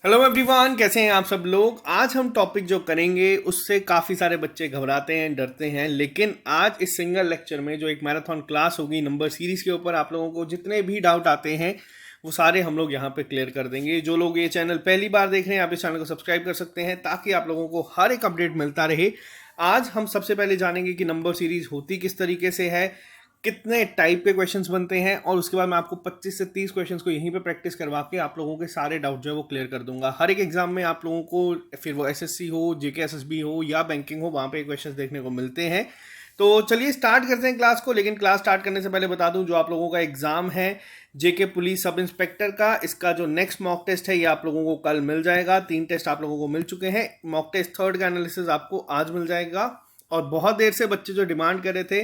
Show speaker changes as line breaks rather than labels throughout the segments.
Hello everyone, कैसे हैं आप सब लोग। आज हम टॉपिक जो करेंगे उससे काफ़ी सारे बच्चे घबराते हैं, डरते हैं, लेकिन आज इस सिंगल लेक्चर में जो एक मैराथन क्लास होगी नंबर सीरीज़ के ऊपर, आप लोगों को जितने भी डाउट आते हैं वो सारे हम लोग यहाँ पे क्लियर कर देंगे। जो लोग ये चैनल पहली बार देख रहे हैं आप इस चैनल को सब्सक्राइब कर सकते हैं ताकि आप लोगों को हर एक अपडेट मिलता रहे। आज हम सबसे पहले जानेंगे कि नंबर सीरीज़ होती किस तरीके से है, कितने टाइप के क्वेश्चंस बनते हैं, और उसके बाद मैं आपको 25 से 30 क्वेश्चंस को यहीं पे प्रैक्टिस करवा के आप लोगों के सारे डाउट जो है वो क्लियर कर दूंगा। हर एक एग्जाम में आप लोगों को, फिर वो एसएससी हो, जेके एसएसबी हो या बैंकिंग हो, वहाँ पे क्वेश्चंस देखने को मिलते हैं। तो चलिए स्टार्ट करते हैं क्लास को। लेकिन क्लास स्टार्ट करने से पहले बता दूं, जो आप लोगों का एग्जाम है जेके पुलिस सब इंस्पेक्टर का, इसका जो नेक्स्ट मॉक टेस्ट है ये आप लोगों को कल मिल जाएगा। 3 टेस्ट आप लोगों को मिल चुके हैं, मॉक टेस्ट 3rd का एनालिसिस आपको आज मिल जाएगा। और बहुत देर से बच्चे जो डिमांड कर रहे थे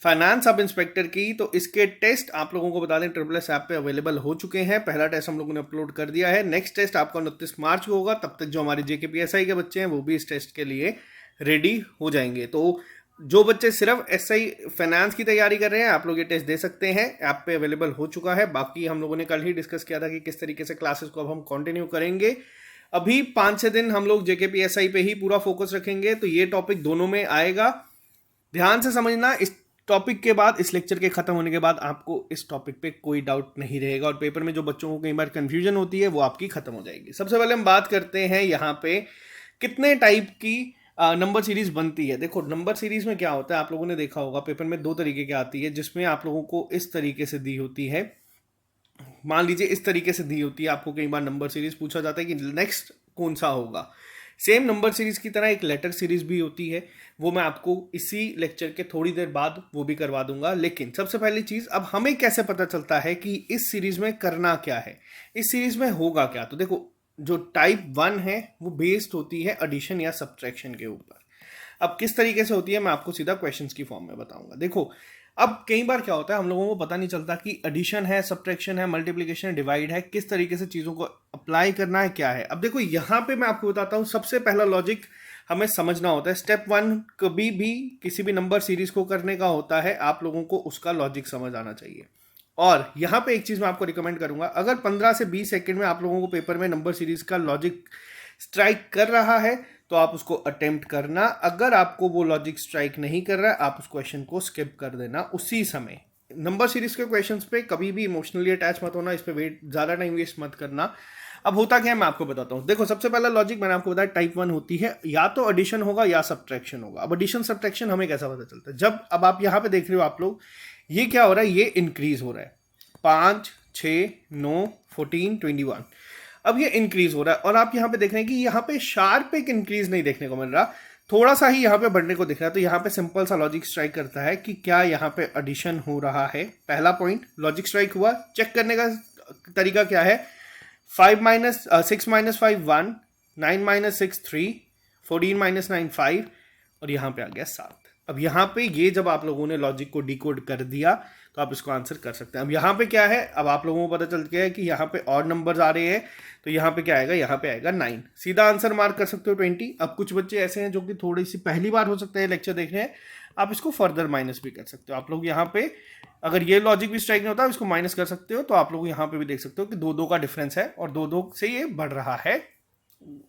फाइनेंस सब इंस्पेक्टर की, तो इसके टेस्ट आप लोगों को बता दें ट्रिपल एस ऐप पे अवेलेबल हो चुके हैं। पहला टेस्ट हम लोगों ने अपलोड कर दिया है, नेक्स्ट टेस्ट आपका 29 मार्च को होगा। तब तक जो हमारे जेकेपीएसआई के बच्चे हैं वो भी इस टेस्ट के लिए रेडी हो जाएंगे। तो जो बच्चे सिर्फ एसआई फाइनेंस की तैयारी कर रहे हैं आप लोग ये टेस्ट दे सकते हैं, ऐप पे अवेलेबल हो चुका है। बाकी हम लोगों ने कल ही डिस्कस किया था कि किस तरीके से क्लासेस को अब हम कंटिन्यू करेंगे। अभी 5-6 दिन हम लोग जेकेपीएसआई पे ही पूरा फोकस रखेंगे, तो ये टॉपिक दोनों में आएगा। ध्यान से समझना, इस टॉपिक के बाद, इस लेक्चर के खत्म होने के बाद आपको इस टॉपिक पे कोई डाउट नहीं रहेगा, और पेपर में जो बच्चों को कई बार कंफ्यूजन होती है वो आपकी खत्म हो जाएगी। सबसे पहले हम बात करते हैं यहाँ पे कितने टाइप की नंबर सीरीज बनती है। देखो नंबर सीरीज में क्या होता है, आप लोगों ने देखा होगा पेपर में 2 तरीके की आती है, जिसमें आप लोगों को इस तरीके से दी होती है। मान लीजिए इस तरीके से दी होती है, आपको कई बार नंबर सीरीज पूछा जाता है कि नेक्स्ट कौन सा होगा। सेम नंबर सीरीज की तरह एक लेटर सीरीज भी होती है, वो मैं आपको इसी लेक्चर के थोड़ी देर बाद वो भी करवा दूंगा। लेकिन सबसे पहली चीज, अब हमें कैसे पता चलता है कि इस सीरीज में करना क्या है, इस सीरीज में होगा क्या। तो देखो, जो टाइप 1 है वो बेस्ड होती है एडिशन या सब्ट्रैक्शन के ऊपर। अब किस तरीके से होती है मैं आपको सीधा क्वेश्चंस की फॉर्म में बताऊंगा। देखो, अब कई बार क्या होता है, हम लोगों को पता नहीं चलता कि एडिशन है, सब्ट्रैक्शन है, मल्टीप्लिकेशन है, डिवाइड है, किस तरीके से चीज़ों को अप्लाई करना है, क्या है। अब देखो यहाँ पे मैं आपको बताता हूँ, सबसे पहला लॉजिक हमें समझना होता है। स्टेप 1 कभी भी किसी भी नंबर सीरीज को करने का होता है, आप लोगों को उसका लॉजिक समझ आना चाहिए। और यहाँ पे एक चीज़ मैं आपको रिकमेंड करूंगा, अगर 15 से 20 सेकंड में आप लोगों को पेपर में नंबर सीरीज का लॉजिक स्ट्राइक कर रहा है तो आप उसको अटेम्प्ट करना। अगर आपको वो लॉजिक स्ट्राइक नहीं कर रहा है, आप उस क्वेश्चन को स्किप कर देना उसी समय। नंबर सीरीज के क्वेश्चंस पे कभी भी इमोशनली अटैच मत होना, इस पे वेट ज़्यादा टाइम वेस्ट मत करना। अब होता क्या है मैं आपको बताता हूँ। देखो सबसे पहला लॉजिक मैंने आपको बताया, टाइप 1 होती है, या तो एडिशन होगा या सब्ट्रैक्शन होगा। अब एडिशन सब्ट्रैक्शन हमें कैसा पता चलता है, जब अब आप यहाँ पे देख रहे हो आप लोग, ये क्या हो रहा है, ये इंक्रीज हो रहा है, 5, 6, 9, 14, 21। अब ये इंक्रीज हो रहा है, और आप यहाँ पे देख रहे हैं कि यहाँ पे शार्प एक इंक्रीज नहीं देखने को मिल रहा, थोड़ा सा ही यहाँ पे बढ़ने को दिख रहा है। तो यहाँ पे सिंपल सा लॉजिक स्ट्राइक करता है कि क्या यहाँ पे एडिशन हो रहा है। पहला पॉइंट लॉजिक स्ट्राइक हुआ। चेक करने का तरीका क्या है, 6 माइनस 5 1, 9 माइनस 6 3, 14 माइनस 9 5, और यहाँ पे आ गया 7। अब यहाँ पे ये जब आप लोगों ने लॉजिक को डिकोड कर दिया तो आप इसको आंसर कर सकते हैं। अब यहाँ पे क्या है, अब आप लोगों को पता चल गया है कि यहाँ पे और नंबर्स आ रहे हैं, तो यहाँ पे क्या आएगा, यहाँ पे आएगा 9। सीधा आंसर मार्क कर सकते हो 20। अब कुछ बच्चे ऐसे हैं जो कि थोड़ी सी पहली बार हो सकता है लेक्चर देख रहे हैं, आप इसको फर्दर माइनस भी कर सकते हो। आप लोग यहाँ पे अगर ये लॉजिक भी स्ट्राइक नहीं होता, इसको माइनस कर सकते हो। तो आप लोग यहाँ पे भी देख सकते हो कि 2-2 का डिफरेंस है, और 2-2 से ये बढ़ रहा है,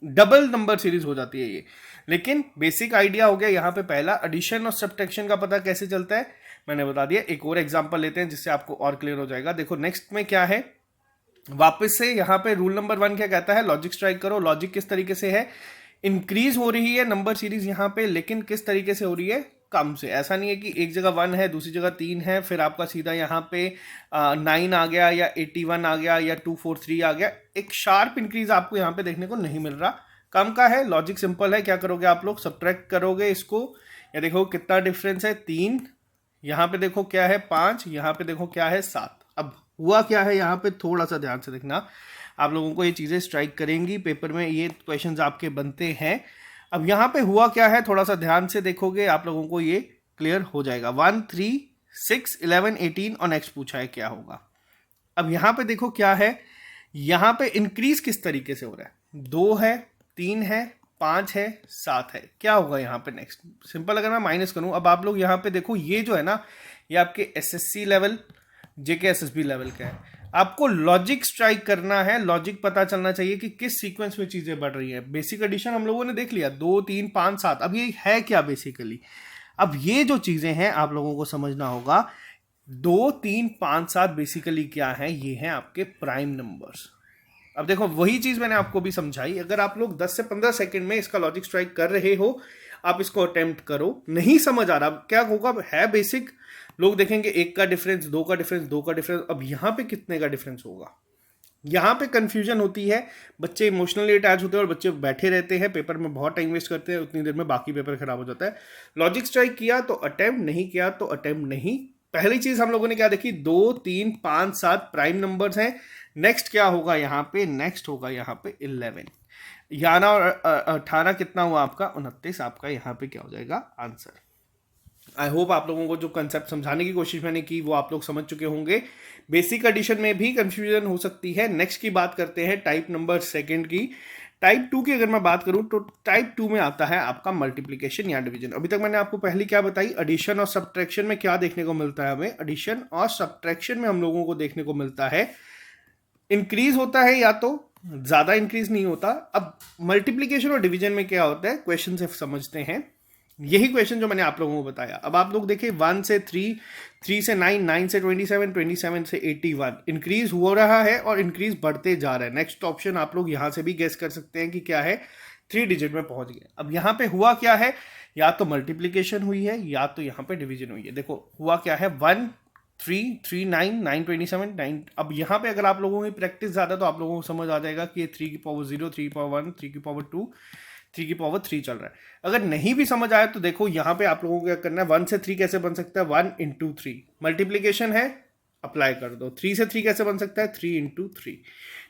डबल नंबर सीरीज हो जाती है ये। लेकिन बेसिक आइडिया हो गया यहाँ पे। पहला, एडिशन और सब्ट्रैक्शन का पता कैसे चलता है मैंने बता दिया। एक और एग्जांपल लेते हैं जिससे आपको और क्लियर हो जाएगा। देखो नेक्स्ट में क्या है, वापस से यहाँ पे रूल नंबर 1 क्या कहता है, लॉजिक स्ट्राइक करो। लॉजिक किस तरीके से है, इंक्रीज हो रही है नंबर सीरीज यहाँ पे, लेकिन किस तरीके से हो रही है, कम से। ऐसा नहीं है कि एक जगह 1 है दूसरी जगह 3 है, फिर आपका सीधा यहाँ पे 9 आ गया या 81 आ गया या 243 आ गया। एक शार्प इंक्रीज आपको यहाँ पे देखने को नहीं मिल रहा, कम का है। लॉजिक सिंपल है, क्या करोगे आप लोग, सब्ट्रैक्ट करोगे इसको, या देखो कितना डिफरेंस है, 3, यहाँ पे देखो क्या है 5, यहाँ पे देखो क्या है 7। अब हुआ क्या है यहाँ पे, थोड़ा सा ध्यान से देखना, आप लोगों को ये चीज़ें स्ट्राइक करेंगी पेपर में, ये क्वेश्चंस आपके बनते हैं। अब यहाँ पे हुआ क्या है, थोड़ा सा ध्यान से देखोगे आप लोगों को ये क्लियर हो जाएगा। 1, 3, 6, 11, 18 और नेक्स्ट पूछा है क्या होगा। अब यहाँ पे देखो क्या है, यहाँ पे इंक्रीज किस तरीके से हो रहा है, 2 है, 3 है, 5 है, 7 है, क्या होगा यहाँ पे नेक्स्ट। सिंपल, अगर मैं माइनस करूँ, अब आप लोग यहाँ पे देखो, ये जो है ना, ये आपके एसएससी लेवल, जेके एसएसबी लेवल का है। आपको लॉजिक स्ट्राइक करना है, लॉजिक पता चलना चाहिए कि किस सीक्वेंस में चीजें बढ़ रही है। बेसिक एडिशन हम लोगों ने देख लिया, 2 3 5 7। अब ये है क्या बेसिकली, अब ये जो चीजें हैं आप लोगों को समझना होगा। 2 3 5 7 बेसिकली क्या है, ये हैं आपके प्राइम नंबर्स। अब देखो वही चीज मैंने आपको भी समझाई, अगर आप लोग 10 से 15 सेकंड में इसका लॉजिक स्ट्राइक कर रहे हो, आप इसको अटेम्प्ट करो। नहीं समझ आ रहा, क्या होगा, है बेसिक, लोग देखेंगे 1 का डिफरेंस, 2 का डिफरेंस, 2 का डिफरेंस, अब यहां पे कितने का डिफरेंस होगा, यहां पे कंफ्यूजन होती है। बच्चे इमोशनली अटैच होते हैं और बच्चे बैठे रहते हैं, पेपर में बहुत टाइम वेस्ट करते हैं, उतनी देर में बाकी पेपर खराब हो जाता है। लॉजिक स्ट्राइक किया तो अटेम्प्ट, नहीं किया तो अटेम्प्ट नहीं। पहली चीज हम लोगों ने क्या देखी, 2 3 5 7 प्राइम नंबर्स हैं। नेक्स्ट क्या होगा यहाँ पे, नेक्स्ट होगा यहाँ पे 11, 11 और 18 कितना हुआ आपका, 29। आपका यहाँ पे क्या हो जाएगा आंसर। आई होप आप लोगों को जो कंसेप्ट समझाने की कोशिश मैंने की वो आप लोग समझ चुके होंगे। बेसिक एडिशन में भी कंफ्यूजन हो सकती है। नेक्स्ट की बात करते हैं टाइप नंबर सेकंड की। टाइप 2 की अगर मैं बात करूं तो टाइप 2 में आता है आपका मल्टीप्लिकेशन या डिवीजन। अभी तक मैंने आपको पहले क्या बताई, एडिशन और सब्ट्रैक्शन में क्या देखने को मिलता है हमें, एडिशन और सब्ट्रैक्शन में हम लोगों को देखने को मिलता है इंक्रीज होता है या तो ज्यादा इंक्रीज नहीं होता। अब मल्टीप्लिकेशन और डिवीजन में क्या होता है, क्वेश्चन से समझते हैं। यही क्वेश्चन जो मैंने आप लोगों को बताया। अब आप लोग देखिए 1 से 3, 3 से 9, 9 से 27, 27 से 81 इंक्रीज हो रहा है और इंक्रीज बढ़ते जा रहा है। नेक्स्ट ऑप्शन आप लोग यहां से भी गेस कर सकते हैं कि क्या है, 3 डिजिट में पहुंच गए। अब यहां पे हुआ क्या है, या तो मल्टीप्लीकेशन हुई है या तो यहां पे डिवीजन हुई है। देखो हुआ क्या है, 1 3 3 9 9 27 9। अब यहाँ पे अगर आप लोगों की प्रैक्टिस ज़्यादा तो आप लोगों को समझ आ जाएगा कि ये 3 की पावर 0, 3 की पावर 1, 3 की पावर 2, 3 की पावर 3 चल रहा है। अगर नहीं भी समझ आया तो देखो यहाँ पे आप लोगों को क्या करना है, 1 से 3 कैसे बन सकता है, 1 इंटू 3, मल्टीप्लीकेशन है अप्लाई कर दो। 3 से 3 कैसे बन सकता है, 3 इंटू 3।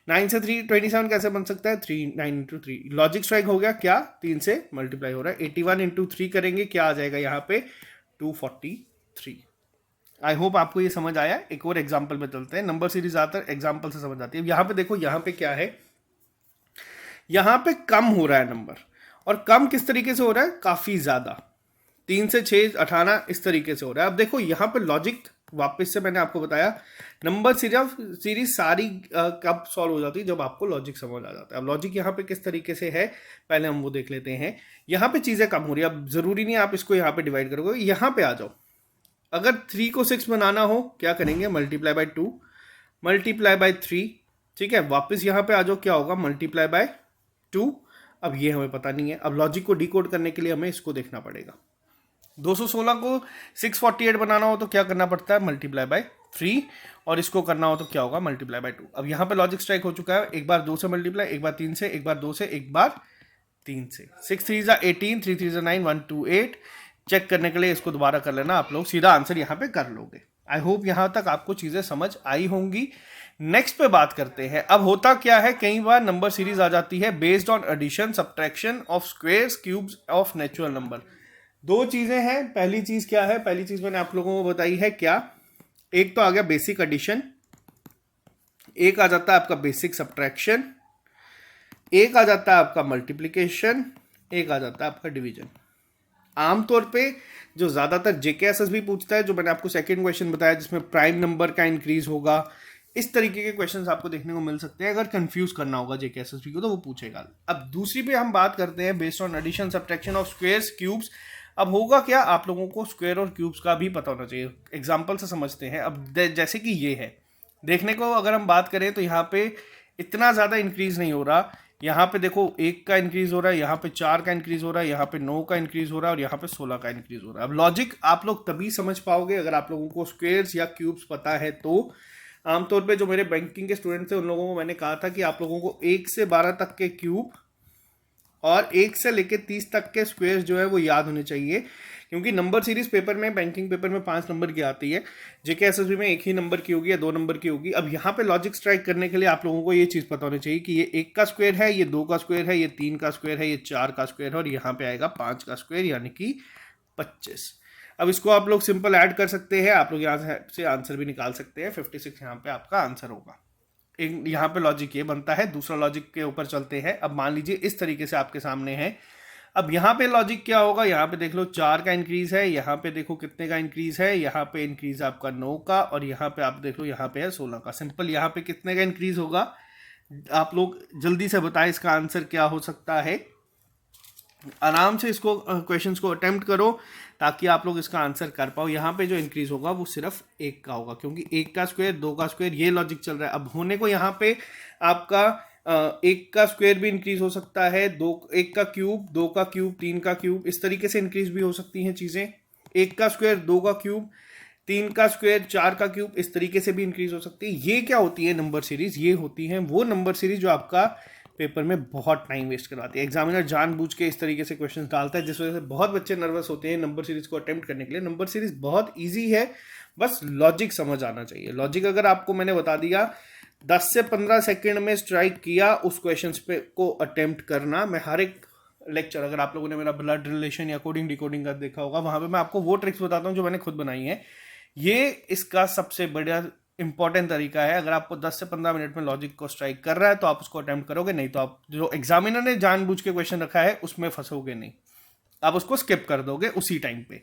9 से 3 27 कैसे बन सकता है, 3 9 इंटू 3। लॉजिक स्ट्राइक हो गया क्या, 3 से मल्टीप्लाई हो रहा है। 81 इंटू 3 करेंगे, क्या आ जाएगा यहाँ पे 243। आई होप आपको ये समझ आया। एक और एग्जाम्पल में चलते हैं, नंबर सीरीज आता है एग्जाम्पल से समझ आती है। यहाँ पे देखो, यहाँ पे क्या है, यहाँ पे कम हो रहा है नंबर, और कम किस तरीके से हो रहा है, काफी ज्यादा, 3 से 6 18 इस तरीके से हो रहा है। अब देखो यहाँ पे लॉजिक, वापस से मैंने आपको बताया नंबर सीरीज सारी कब सॉल्व हो जाती है, जब आपको लॉजिक समझ आ जाता है। अब लॉजिक यहाँ पे किस तरीके से है, पहले हम वो देख लेते हैं। यहाँ पे चीजें कम हो रही है, अब जरूरी नहीं आप इसको यहाँ पे डिवाइड करोगे, यहाँ पे आ जाओ। अगर 3 को 6 बनाना हो क्या करेंगे, मल्टीप्लाई बाय 2, मल्टीप्लाई बाय 3, ठीक है। वापस यहाँ पे आ जाओ, क्या होगा, मल्टीप्लाई बाय 2। अब ये हमें पता नहीं है, अब लॉजिक को डिकोड करने के लिए हमें इसको देखना पड़ेगा। 216 को 648 बनाना हो तो क्या करना पड़ता है, मल्टीप्लाई बाय 3, और इसको करना हो तो क्या होगा, मल्टीप्लाई बाय 2। अब यहाँ पे लॉजिक स्ट्राइक हो चुका है, एक बार 2 से मल्टीप्लाई, एक बार 3 से, एक बार 2 से, एक बार 3 से। 6 3 18, 3 3 9, 1 2 8। चेक करने के लिए इसको दोबारा कर लेना, आप लोग सीधा आंसर यहाँ पे कर लोगे। आई होप यहाँ तक आपको चीजें समझ आई होंगी। नेक्स्ट पे बात करते हैं। अब होता क्या है, कई बार नंबर सीरीज आ जाती है based on addition subtraction of squares cubes of natural number. दो चीजें हैं, पहली चीज क्या है, पहली चीज मैंने आप लोगों को बताई है क्या, एक तो आ गया बेसिक एडिशन, एक आ जाता है आपका बेसिक सब्ट्रैक्शन, एक आ जाता है आपका मल्टीप्लीकेशन, एक आ जाता है आपका डिवीजन। आमतौर पे जो ज्यादातर जेकेएसएस भी पूछता है, जो मैंने आपको सेकंड क्वेश्चन बताया जिसमें प्राइम नंबर का इंक्रीज होगा, इस तरीके के क्वेश्चंस आपको देखने को मिल सकते हैं। अगर कंफ्यूज करना होगा जेकेएसएस को तो वो पूछेगा। अब दूसरी पे हम बात करते हैं based on addition subtraction of squares cubes. अब होगा क्या, आप लोगों को स्क्वायर और क्यूब्स का भी पता होना चाहिए। एग्जाम्पल से समझते हैं। अब जैसे कि ये है, देखने को अगर हम बात करें तो यहाँ पे इतना ज्यादा इंक्रीज नहीं हो रहा। यहाँ पे देखो 1 का इंक्रीज हो रहा है, यहाँ पे 4 का इंक्रीज हो रहा है, यहाँ पे 9 का इंक्रीज हो रहा है और यहाँ पे 16 का इंक्रीज हो रहा है। अब लॉजिक आप लोग तभी समझ पाओगे अगर आप लोगों को स्क्वायर्स या क्यूब्स पता है तो। आमतौर पे जो मेरे बैंकिंग के स्टूडेंट्स थे उन लोगों को मैंने कहा था कि आप लोगों को 1 से 12 तक के क्यूब और 1 से लेकर 30 तक के स्क्वायर्स जो है वो याद होने चाहिए, क्योंकि नंबर सीरीज पेपर में, बैंकिंग पेपर में 5 नंबर की आती है, जेकेएसएसबी में 1 ही नंबर की होगी या 2 नंबर की होगी। अब यहाँ पे लॉजिक स्ट्राइक करने के लिए आप लोगों को ये चीज पता होनी चाहिए कि ये 1 का स्क्वायर है, ये 2 का स्क्वायर है, ये 3 का स्क्वायर है, ये 4 का स्क्वायर है और यहाँ पे आएगा 5 का स्क्वायर यानी कि 25। अब इसको आप लोग सिंपल ऐड कर सकते हैं, आप लोग यहाँ से आंसर भी निकाल सकते हैं। 56 यहाँ पे आपका आंसर होगा। यहाँ पे लॉजिक ये बनता है। दूसरा लॉजिक के ऊपर चलते हैं। अब मान लीजिए इस तरीके से आपके सामने है, अब यहाँ पे लॉजिक क्या होगा, यहाँ पे देख लो 4 का इंक्रीज है, यहाँ पे देखो कितने का इंक्रीज है, यहाँ पे इंक्रीज आपका 9 का, और यहाँ पे आप देख लो यहाँ पे है 16 का। सिंपल यहाँ पे कितने का इंक्रीज होगा, आप लोग जल्दी से बताएं इसका आंसर क्या हो सकता है। आराम से इसको क्वेश्चंस को अटेम्प्ट करो ताकि आप लोग इसका आंसर कर पाओ। यहाँ पे जो इंक्रीज होगा वो सिर्फ 1 का होगा, क्योंकि 1 का स्क्वायर 2 का स्क्वायर ये लॉजिक चल रहा है। अब होने को यहाँ पे आपका 1 का स्क्वायर भी इंक्रीज हो सकता है, 1 का क्यूब, 2 का क्यूब, 3 का क्यूब, इस तरीके से इंक्रीज भी हो सकती हैं चीजें। 1 का स्क्वायर, 2 का क्यूब, 3 का स्क्वायर, 4 का क्यूब, इस तरीके से भी इंक्रीज हो सकती है। ये क्या होती है नंबर सीरीज, ये होती है वो नंबर सीरीज जो आपका पेपर में बहुत टाइम वेस्ट करवाती है। एग्जामिनर जानबूझ के इस तरीके से क्वेश्चन डालता है जिस वजह से बहुत बच्चे नर्वस होते हैं नंबर सीरीज को अटेम्प्ट करने के लिए। नंबर सीरीज बहुत ईजी है, बस लॉजिक समझ आना चाहिए। लॉजिक अगर आपको मैंने बता दिया 10 से 15 सेकेंड में स्ट्राइक किया उस क्वेश्चन पे को अटेम्प्ट करना। मैं हर एक लेक्चर, अगर आप लोगों ने मेरा ब्लड रिलेशन या कोडिंग डिकोडिंग का देखा होगा, वहां पे मैं आपको वो ट्रिक्स बताता हूँ जो मैंने खुद बनाई है। ये इसका सबसे बड़ा इंपॉर्टेंट तरीका है। अगर आपको 10 से 15 मिनट में लॉजिक को स्ट्राइक कर रहा है तो आप उसको अटेम्प्ट करोगे, नहीं तो आप जो एग्जामिनर ने जानबूझ के क्वेश्चन रखा है उसमें फंसोगे नहीं, आप उसको स्किप कर दोगे उसी टाइम पे।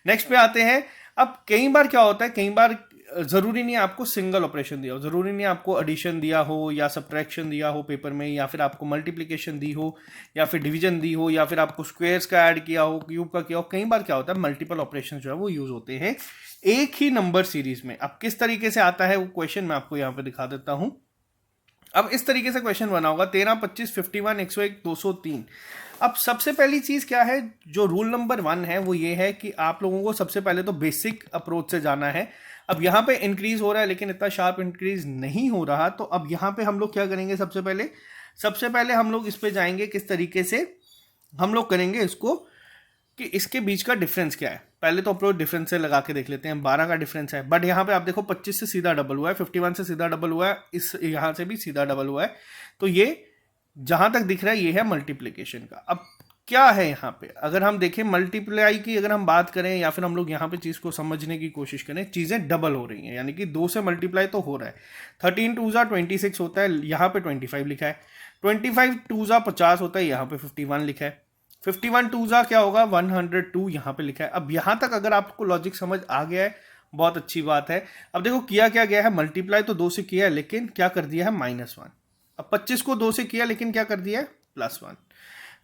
नेक्स्ट पे आते हैं। अब कई बार क्या होता है, कई बार जरूरी नहीं आपको सिंगल ऑपरेशन दिया हो, जरूरी नहीं आपको एडिशन दिया हो या सब्ट्रैक्शन दिया हो पेपर में, या फिर आपको मल्टीप्लिकेशन दी हो, या फिर डिवीजन दी हो, या फिर आपको स्क्वायर्स का ऐड किया हो, क्यूब का किया हो। कई बार क्या होता है मल्टीपल ऑपरेशन जो है वो यूज होते हैं एक ही नंबर सीरीज में। अब किस तरीके से आता है वो क्वेश्चन मैं आपको यहां पे दिखा देता हूं। अब इस तरीके से क्वेश्चन बना होगा 13, 25, 51, 101, 203। अब सबसे पहली चीज क्या है, जो रूल नंबर 1 है वो ये है कि आप लोगों को सबसे पहले तो बेसिक अप्रोच से जाना है। अब यहाँ पे इंक्रीज हो रहा है लेकिन इतना शार्प इंक्रीज नहीं हो रहा, तो अब यहाँ पे हम लोग क्या करेंगे, सबसे पहले हम लोग इस पे जाएंगे किस तरीके से हम लोग करेंगे इसको, कि इसके बीच का डिफरेंस क्या है। पहले तो अप्रोच डिफरेंस से लगा के देख लेते हैं। 12 का डिफरेंस है, बट यहाँ पे आप देखो 25 से सीधा डबल हुआ है, 51 से सीधा डबल हुआ है, इस यहाँ से भी सीधा डबल हुआ है, तो ये जहां तक दिख रहा है ये है मल्टीप्लीकेशन का। अब क्या है यहाँ पे, अगर हम देखें मल्टीप्लाई की अगर हम बात करें, या फिर हम लोग यहाँ पे चीज को समझने की कोशिश करें, चीजें डबल हो रही हैं, यानी कि 2 से मल्टीप्लाई तो हो रहा है। 13 2 26 होता है, यहाँ पे 25 लिखा है। 25 2 50 होता है, यहाँ पे 51 लिखा है। 51 2 क्या होगा 102, यहाँ पे लिखा है। अब यहाँ तक अगर आपको लॉजिक समझ आ गया है बहुत अच्छी बात है। अब देखो किया क्या गया है, मल्टीप्लाई तो 2 से किया है लेकिन क्या कर दिया है -1। अब 25 को 2 से किया लेकिन क्या कर दिया है +1।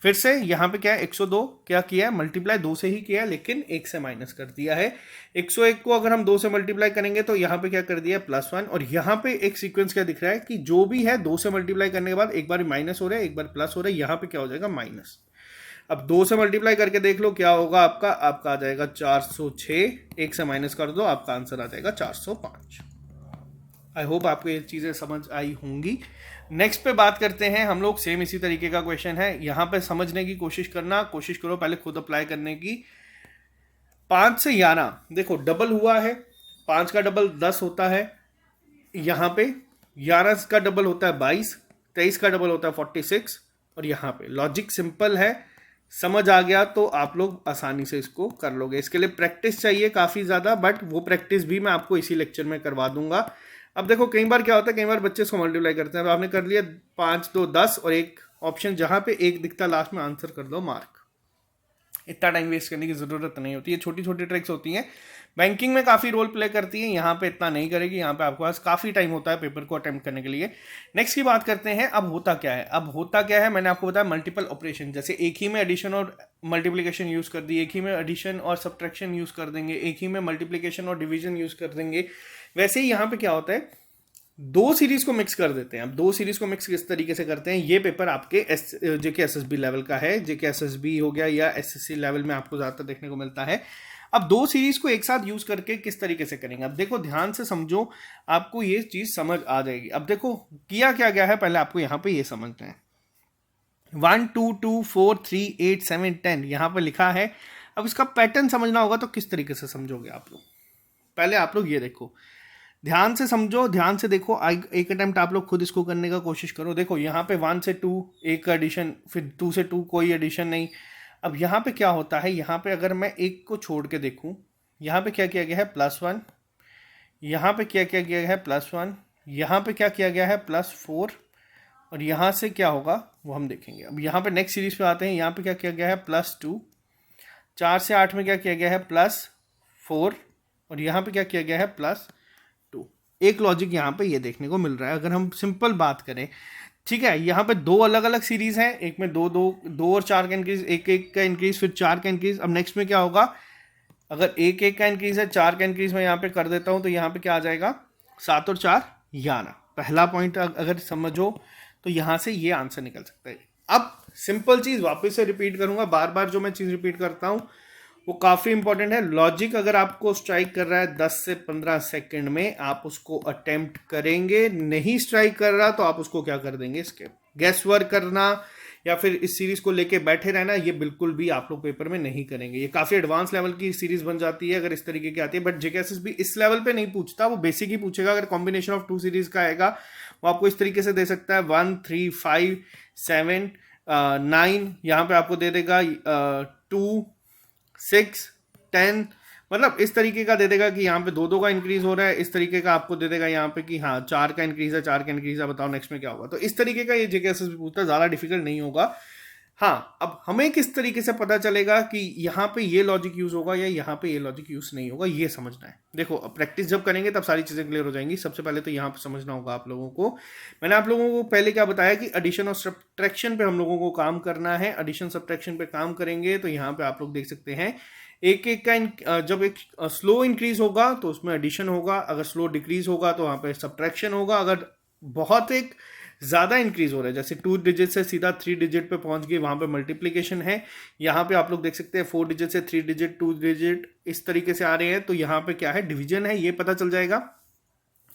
फिर से यहाँ पे क्या है 102, क्या किया है मल्टीप्लाई 2 से ही किया है लेकिन 1 से माइनस कर दिया है। 101 को अगर हम 2 से मल्टीप्लाई करेंगे तो यहाँ पे क्या कर दिया है +1। और यहाँ पे एक सीक्वेंस क्या दिख रहा है कि जो भी है 2 से मल्टीप्लाई करने के बाद एक बार माइनस हो रहा है एक बार प्लस हो रहा है, यहाँ पे क्या हो जाएगा माइनस। अब 2 से मल्टीप्लाई करके देख लो क्या होगा, आपका आ जाएगा 406, 1 से माइनस कर दो आपका आंसर आ जाएगा 405। आई होप आपको ये चीज़ें समझ आई होंगी। नेक्स्ट पे बात करते हैं हम लोग, सेम इसी तरीके का क्वेश्चन है। यहाँ पे समझने की कोशिश करो पहले खुद अप्लाई करने की। 5 से 11 देखो डबल हुआ है, 5 का डबल 10 होता है, यहाँ पे 11 का डबल होता है 22, 23 का डबल होता है 46, और यहाँ पे लॉजिक सिंपल है। समझ आ गया तो आप लोग आसानी से इसको कर लोगे। इसके लिए प्रैक्टिस चाहिए काफ़ी ज़्यादा, बट वो प्रैक्टिस भी मैं आपको इसी लेक्चर में करवा दूंगा। अब देखो कई बार क्या होता है, कई बार बच्चे इसको मल्टीप्लाई करते हैं, तो आपने कर लिया 5 2 10 और एक ऑप्शन जहां पे एक दिखता लास्ट में आंसर कर दो मार्क। इतना टाइम वेस्ट करने की जरूरत नहीं होती है, छोटी छोटी ट्रिक्स होती हैं, बैंकिंग में काफ़ी रोल प्ले करती है, यहाँ पे इतना नहीं करेगी। यहाँ पे आपके पास काफ़ी टाइम होता है पेपर को अटेम्प्ट करने के लिए। नेक्स्ट की बात करते हैं, अब होता क्या है, मैंने आपको बताया मल्टीपल ऑपरेशन, जैसे एक ही में एडिशन और मल्टीप्लिकेशन यूज कर दी, एक ही में एडिशन और सब्ट्रैक्शन यूज कर देंगे, एक ही में मल्टीप्लिकेशन और डिवीजन यूज कर देंगे। वैसे ही यहाँ पे क्या होता है, 2 सीरीज को मिक्स कर देते हैं। अब 2 सीरीज को मिक्स किस तरीके से करते हैं, ये पेपर आपके जेके एसएसबी लेवल का है, जेके एसएसबी हो गया या एसएससी लेवल में आपको ज्यादातर देखने को मिलता है। अब 2 सीरीज को एक साथ यूज करके किस तरीके से करेंगे, अब देखो ध्यान से समझो, आपको ये चीज समझ आ जाएगी। अब देखो किया क्या गया है, पहले आपको यहाँ पे ये समझना है। 1 2 2 4 3 8 7 10 यहाँ पे लिखा है। अब इसका पैटर्न समझना होगा तो किस तरीके से समझोगे आप लोग, पहले आप लोग ये देखो, ध्यान से समझो, ध्यान से देखो, एक अटेम्प्ट आप लोग खुद इसको करने का कोशिश करो। देखो यहाँ पे 1 से 2 एक का एडिशन, फिर 2 से 2 कोई एडिशन नहीं। अब यहाँ पे क्या होता है, यहाँ पे अगर मैं एक को छोड़ के देखूँ, यहाँ पे क्या किया गया है +1, यहाँ पे क्या किया गया है +1, यहाँ पे क्या किया गया है +4, और यहाँ से क्या होगा वो हम देखेंगे। अब यहाँ पे नेक्स्ट सीरीज पे आते हैं। यहाँ पे क्या किया गया है +2, 4 से 8 में क्या किया गया है +4, और यहाँ पे क्या किया गया है +2। एक लॉजिक यहाँ पे ये देखने को मिल रहा है। अगर हम सिंपल बात करें, ठीक है, यहाँ पे दो अलग अलग सीरीज हैं, एक में दो और 4 का इंक्रीज, एक का इंक्रीज, फिर 4 का इंक्रीज। अब नेक्स्ट में क्या होगा, अगर एक का इंक्रीज है, 4 का इंक्रीज मैं यहाँ पे कर देता हूँ, तो यहाँ पे क्या आ जाएगा 7 और 4 11। पहला पॉइंट अगर समझो तो यहाँ से ये आंसर निकल सकता है। अब सिंपल चीज वापस से रिपीट करूंगा, बार बार जो मैं चीज रिपीट करता हूँ वो काफी इंपॉर्टेंट है। लॉजिक अगर आपको स्ट्राइक कर रहा है 10 से 15 सेकंड में, आप उसको अटेम्प्ट करेंगे। नहीं स्ट्राइक कर रहा तो आप उसको क्या कर देंगे, स्किप। गेस वर्क करना या फिर इस सीरीज को लेके बैठे रहना, ये बिल्कुल भी आप लोग पेपर में नहीं करेंगे। ये काफी एडवांस लेवल की सीरीज बन जाती है अगर इस तरीके की आती है। बट जेकेएसएस भी इस लेवल पे नहीं पूछता, वो बेसिक ही पूछेगा। अगर कॉम्बिनेशन ऑफ 2 सीरीज का आएगा वो आपको इस तरीके से दे सकता है 1 3 5 7 9, यहाँ पे आपको दे देगा 2 6 10, मतलब इस तरीके का दे देगा कि यहाँ पे 2 का इंक्रीज हो रहा है। इस तरीके का आपको दे देगा यहाँ पे कि हाँ 4 का इंक्रीज है, 4 का इंक्रीज है, बताओ नेक्स्ट में क्या होगा। तो इस तरीके का ये जेकेएसएस भी पूछता है, ज़्यादा डिफिकल्ट नहीं होगा। हाँ, अब हमें किस तरीके से पता चलेगा कि यहाँ पे ये लॉजिक यूज होगा या यहाँ पे ये लॉजिक यूज नहीं होगा, ये समझना है। देखो, अब प्रैक्टिस जब करेंगे तब सारी चीजें क्लियर हो जाएंगी। सबसे पहले तो यहाँ पे समझना होगा आप लोगों को। मैंने आप लोगों को पहले क्या बताया कि एडिशन और सब्ट्रैक्शन पे हम लोगों को काम करना है। एडिशन सब्ट्रैक्शन पे काम करेंगे तो यहाँ पे आप लोग देख सकते हैं एक का जब एक स्लो इंक्रीज होगा तो उसमें एडिशन होगा, अगर स्लो डिक्रीज होगा तो वहाँ पे सब्ट्रैक्शन होगा। अगर बहुत एक ज़्यादा इंक्रीज हो रहा है, जैसे 2 डिजिट से सीधा 3 डिजिट पे पहुंच गए, वहाँ पे मल्टीप्लिकेशन है। यहाँ पे आप लोग देख सकते हैं 4 डिजिट से 3 डिजिट, 2 डिजिट इस तरीके से आ रहे हैं, तो यहाँ पे क्या है, डिवीजन है, ये पता चल जाएगा।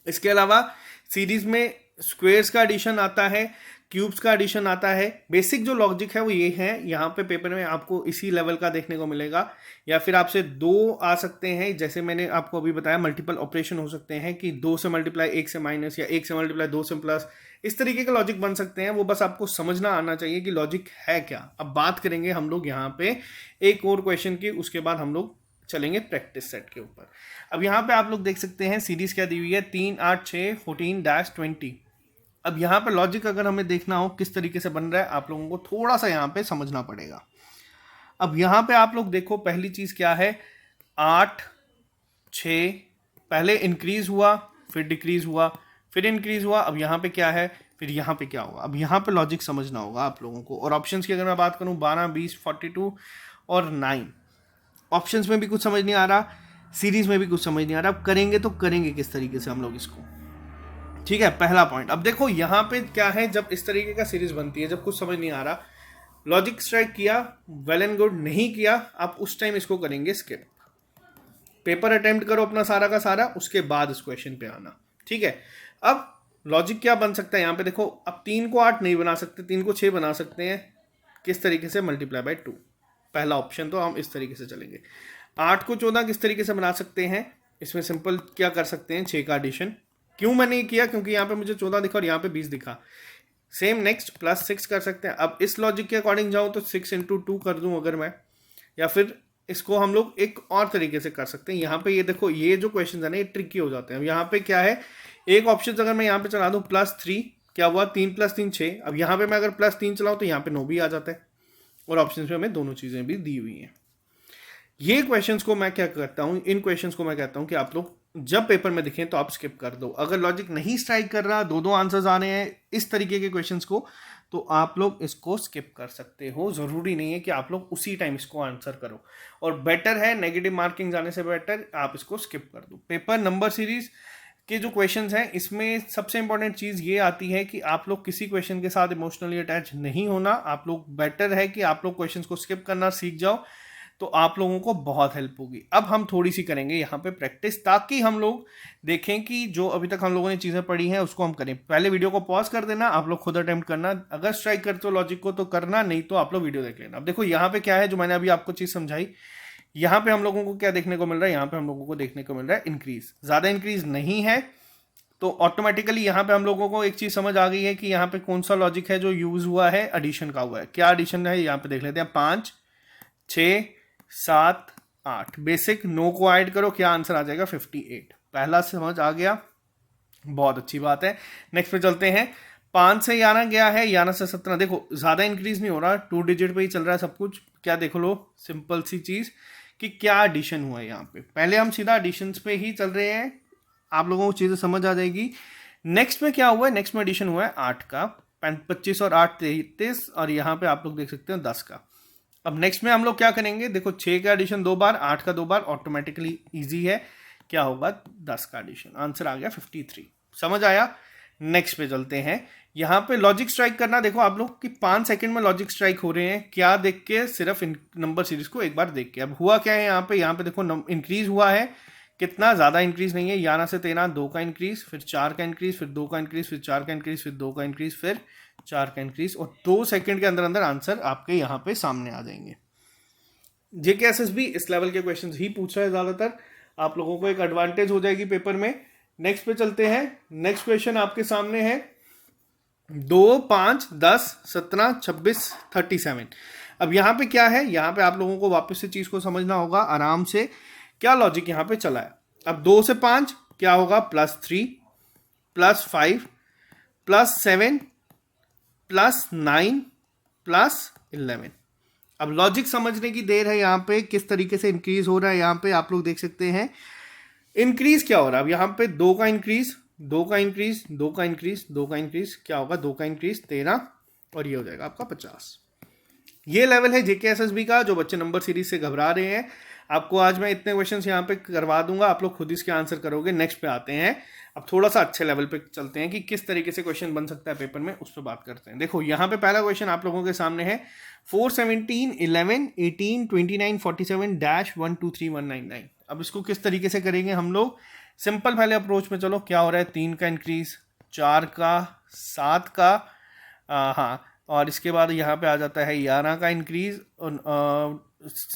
इसके अलावा सीरीज में स्क्वेयर्स का एडिशन आता है, क्यूब्स का एडिशन आता है। बेसिक जो लॉजिक है वो ये है। यहाँ पे पेपर में आपको इसी लेवल का देखने को मिलेगा, या फिर आपसे 2 आ सकते हैं, जैसे मैंने आपको अभी बताया मल्टीपल ऑपरेशन हो सकते हैं कि 2 से मल्टीप्लाई 1 से माइनस, या 1 से मल्टीप्लाई 2 से प्लस, इस तरीके के लॉजिक बन सकते हैं। वो बस आपको समझना आना चाहिए कि लॉजिक है क्या। अब बात करेंगे हम लोग यहाँ पे एक और क्वेश्चन की, उसके बाद हम लोग चलेंगे प्रैक्टिस सेट के ऊपर। अब यहाँ पे आप लोग देख सकते हैं सीरीज क्या दी हुई है, 3 8 6 14-20। अब यहाँ पे लॉजिक अगर हमें देखना हो किस तरीके से बन रहा है, आप लोगों को थोड़ा सा यहाँ पे समझना पड़ेगा। अब यहाँ पे आप लोग देखो, पहली चीज क्या है, 8 6 पहले इंक्रीज हुआ, फिर डिक्रीज हुआ, फिर इंक्रीज हुआ। अब यहाँ पे क्या है, फिर यहाँ पे क्या होगा। अब यहाँ पे लॉजिक समझना होगा आप लोगों को। और ऑप्शंस की अगर मैं बात करूँ 12 20 42 और 9, ऑप्शंस में भी कुछ समझ नहीं आ रहा, सीरीज में भी कुछ समझ नहीं आ रहा। अब करेंगे तो करेंगे किस तरीके से हम लोग इसको, ठीक है। पहला पॉइंट, अब देखो यहाँ पे क्या है, जब इस तरीके का सीरीज बनती है, जब कुछ समझ नहीं आ रहा, लॉजिक स्ट्राइक किया, वेल एंड गुड। नहीं किया, आप उस टाइम इसको करेंगे स्किप। पेपर अटेम्प्ट करो अपना सारा का सारा, उसके बाद इस क्वेश्चन पे आना, ठीक है। अब लॉजिक क्या बन सकता है यहाँ पे देखो, अब 3 को 8 नहीं बना सकते, 3 को 6 बना सकते हैं। किस तरीके से, मल्टीप्लाई बाय 2, पहला ऑप्शन। तो हम इस तरीके से चलेंगे। 8 को 14 किस तरीके से बना सकते हैं, इसमें सिंपल क्या कर सकते हैं, 6 का एडिशन। क्यों मैंने ये किया, क्योंकि यहाँ पे मुझे 14 दिखा और यहाँ पे 20 दिखा। सेम नेक्स्ट +6 कर सकते हैं। अब इस लॉजिक के अकॉर्डिंग जाऊँ तो 6 × 2 कर दूं अगर मैं, या फिर इसको हम लोग एक और तरीके से कर सकते हैं। यहाँ पे ये देखो, ये जो क्वेश्चन है ना, ये ट्रिकी हो जाते हैं। यहाँ पे क्या है, एक ऑप्शन अगर मैं यहाँ पे चला दूं +3, क्या हुआ, 3 + 3 6। अब यहाँ पे मैं अगर +3 चलाऊं तो यहाँ पे 9 भी आ जाता है, और ऑप्शन में हमें दोनों चीजें भी दी हुई हैं। ये क्वेश्चंस को मैं क्या करता हूं, इन क्वेश्चंस को मैं कहता हूं कि आप लोग जब पेपर में दिखें तो आप स्किप कर दो। अगर लॉजिक नहीं स्ट्राइक कर रहा, 2 आंसर्स आ रहे हैं इस तरीके के क्वेश्चंस को, तो आप लोग इसको स्किप कर सकते हो। जरूरी नहीं है कि आप लोग उसी टाइम इसको आंसर करो, और बेटर है नेगेटिव मार्किंग जाने से बेटर आप इसको स्किप कर दो। पेपर नंबर सीरीज के जो क्वेश्चंस हैं, इसमें सबसे इंपॉर्टेंट चीज ये आती है कि आप लोग किसी क्वेश्चन के साथ इमोशनली अटैच नहीं होना। आप लोग, बेटर है कि आप लोग क्वेश्चंस को स्किप करना सीख जाओ, तो आप लोगों को बहुत हेल्प होगी। अब हम थोड़ी सी करेंगे यहाँ पे प्रैक्टिस, ताकि हम लोग देखें कि जो अभी तक हम लोगों ने चीज़ें पढ़ी हैं उसको हम करें। पहले वीडियो को पॉज कर देना, आप लोग खुद अटेम्प्ट करना। अगर स्ट्राइक करते हो लॉजिक को तो करना, नहीं तो आप लोग वीडियो देख लेना। अब देखो यहाँ पे क्या है, जो मैंने अभी आपको चीज़ समझाई, यहाँ पे हम लोगों को क्या देखने को मिल रहा है, यहाँ पे हम लोगों को देखने को मिल रहा है इंक्रीज। ज़्यादा इंक्रीज नहीं है, तो ऑटोमेटिकली यहाँ पे हम लोगों को एक चीज़ समझ आ गई है कि यहाँ पे कौन सा लॉजिक है जो यूज हुआ है, एडिशन का हुआ है। क्या एडिशन है यहाँ पे देख लेते हैं, 5 6 7 8। बेसिक 9 को ऐड करो, क्या आंसर आ जाएगा, 58। पहला समझ आ गया, बहुत अच्छी बात है। नेक्स्ट पे चलते हैं, 5 से 11 गया है, 11 से 17, देखो ज़्यादा इंक्रीज नहीं हो रहा, 2 डिजिट पे ही चल रहा है सब कुछ। क्या देखो लो, सिंपल सी चीज़ कि क्या एडिशन हुआ है यहाँ पे। पहले हम सीधा एडिशंस पे ही चल रहे हैं, आप लोगों को चीज़ें समझ आ जाएगी। नेक्स्ट में क्या हुआ है, नेक्स्ट में एडिशन हुआ है 8 का, 25 और 8 33, और यहाँ पे आप लोग देख सकते हैं 10 का। अब नेक्स्ट में हम लोग क्या करेंगे, देखो 6 का एडिशन 2 बार, 8 का 2 बार, ऑटोमेटिकली ईजी है, क्या होगा 10 का एडिशन, आंसर आ गया 53। समझ आया। नेक्स्ट पे चलते हैं, यहाँ पे लॉजिक स्ट्राइक करना, देखो आप लोग कि 5 सेकंड में लॉजिक स्ट्राइक हो रहे हैं, क्या देख के, सिर्फ नंबर सीरीज को एक बार देख के। अब हुआ क्या है यहाँ पे देखो इंक्रीज हुआ है, कितना ज़्यादा इंक्रीज नहीं है, 11 से 13, 2 का इंक्रीज, फिर 4 का इंक्रीज, फिर 2 का इंक्रीज, फिर 4 का इंक्रीज, फिर 2 का इंक्रीज, फिर 4 का इंक्रीज, और 2 सेकंड के अंदर अंदर आंसर आपके यहाँ पे सामने आ जाएंगे। जेके एसएसबी इस लेवल के क्वेश्चंस ही पूछ रहा है ज़्यादातर, आप लोगों को एक एडवांटेज हो जाएगी पेपर में। नेक्स्ट पे चलते हैं, नेक्स्ट क्वेश्चन आपके सामने है 2, 5, 10, 17, 26, 37। अब यहाँ पे क्या है, यहाँ पे आप लोगों को वापस से चीज़ को समझना होगा आराम से, क्या लॉजिक यहाँ पे चला है। अब 2 से 5 क्या होगा, +3, +5, +7, +9, +11। अब लॉजिक समझने की देर है, यहाँ पे किस तरीके से इंक्रीज हो रहा है, यहाँ पे आप लोग देख सकते हैं इंक्रीज क्या हो रहा है। अब यहाँ पे 2 का इंक्रीज, 2 का इंक्रीज, 2 का इंक्रीज, 2 का इंक्रीज, क्या होगा 2 का इंक्रीज 13, और ये हो जाएगा आपका 50। ये लेवल है जेके एसएसबी का, जो बच्चे नंबर सीरीज से घबरा रहे हैं। आपको आज मैं इतने क्वेश्चंस यहाँ पे करवा दूंगा, आप लोग खुद इसके आंसर करोगे। नेक्स्ट पे आते हैं, अब थोड़ा सा अच्छे लेवल पे चलते हैं कि किस तरीके से क्वेश्चन बन सकता है पेपर में, उस पर बात करते हैं। देखो यहाँ पे पहला क्वेश्चन आप लोगों के सामने है 4, 17, 11, 18, 29, 47 -1, 2, 3, 1, 9, 9। अब इसको किस तरीके से करेंगे हम लोग, सिंपल पहले अप्रोच में चलो। क्या हो रहा है, 3 का इंक्रीज, 4 का, 7 का, हाँ, और इसके बाद यहाँ पे आ जाता है 11 का इंक्रीज,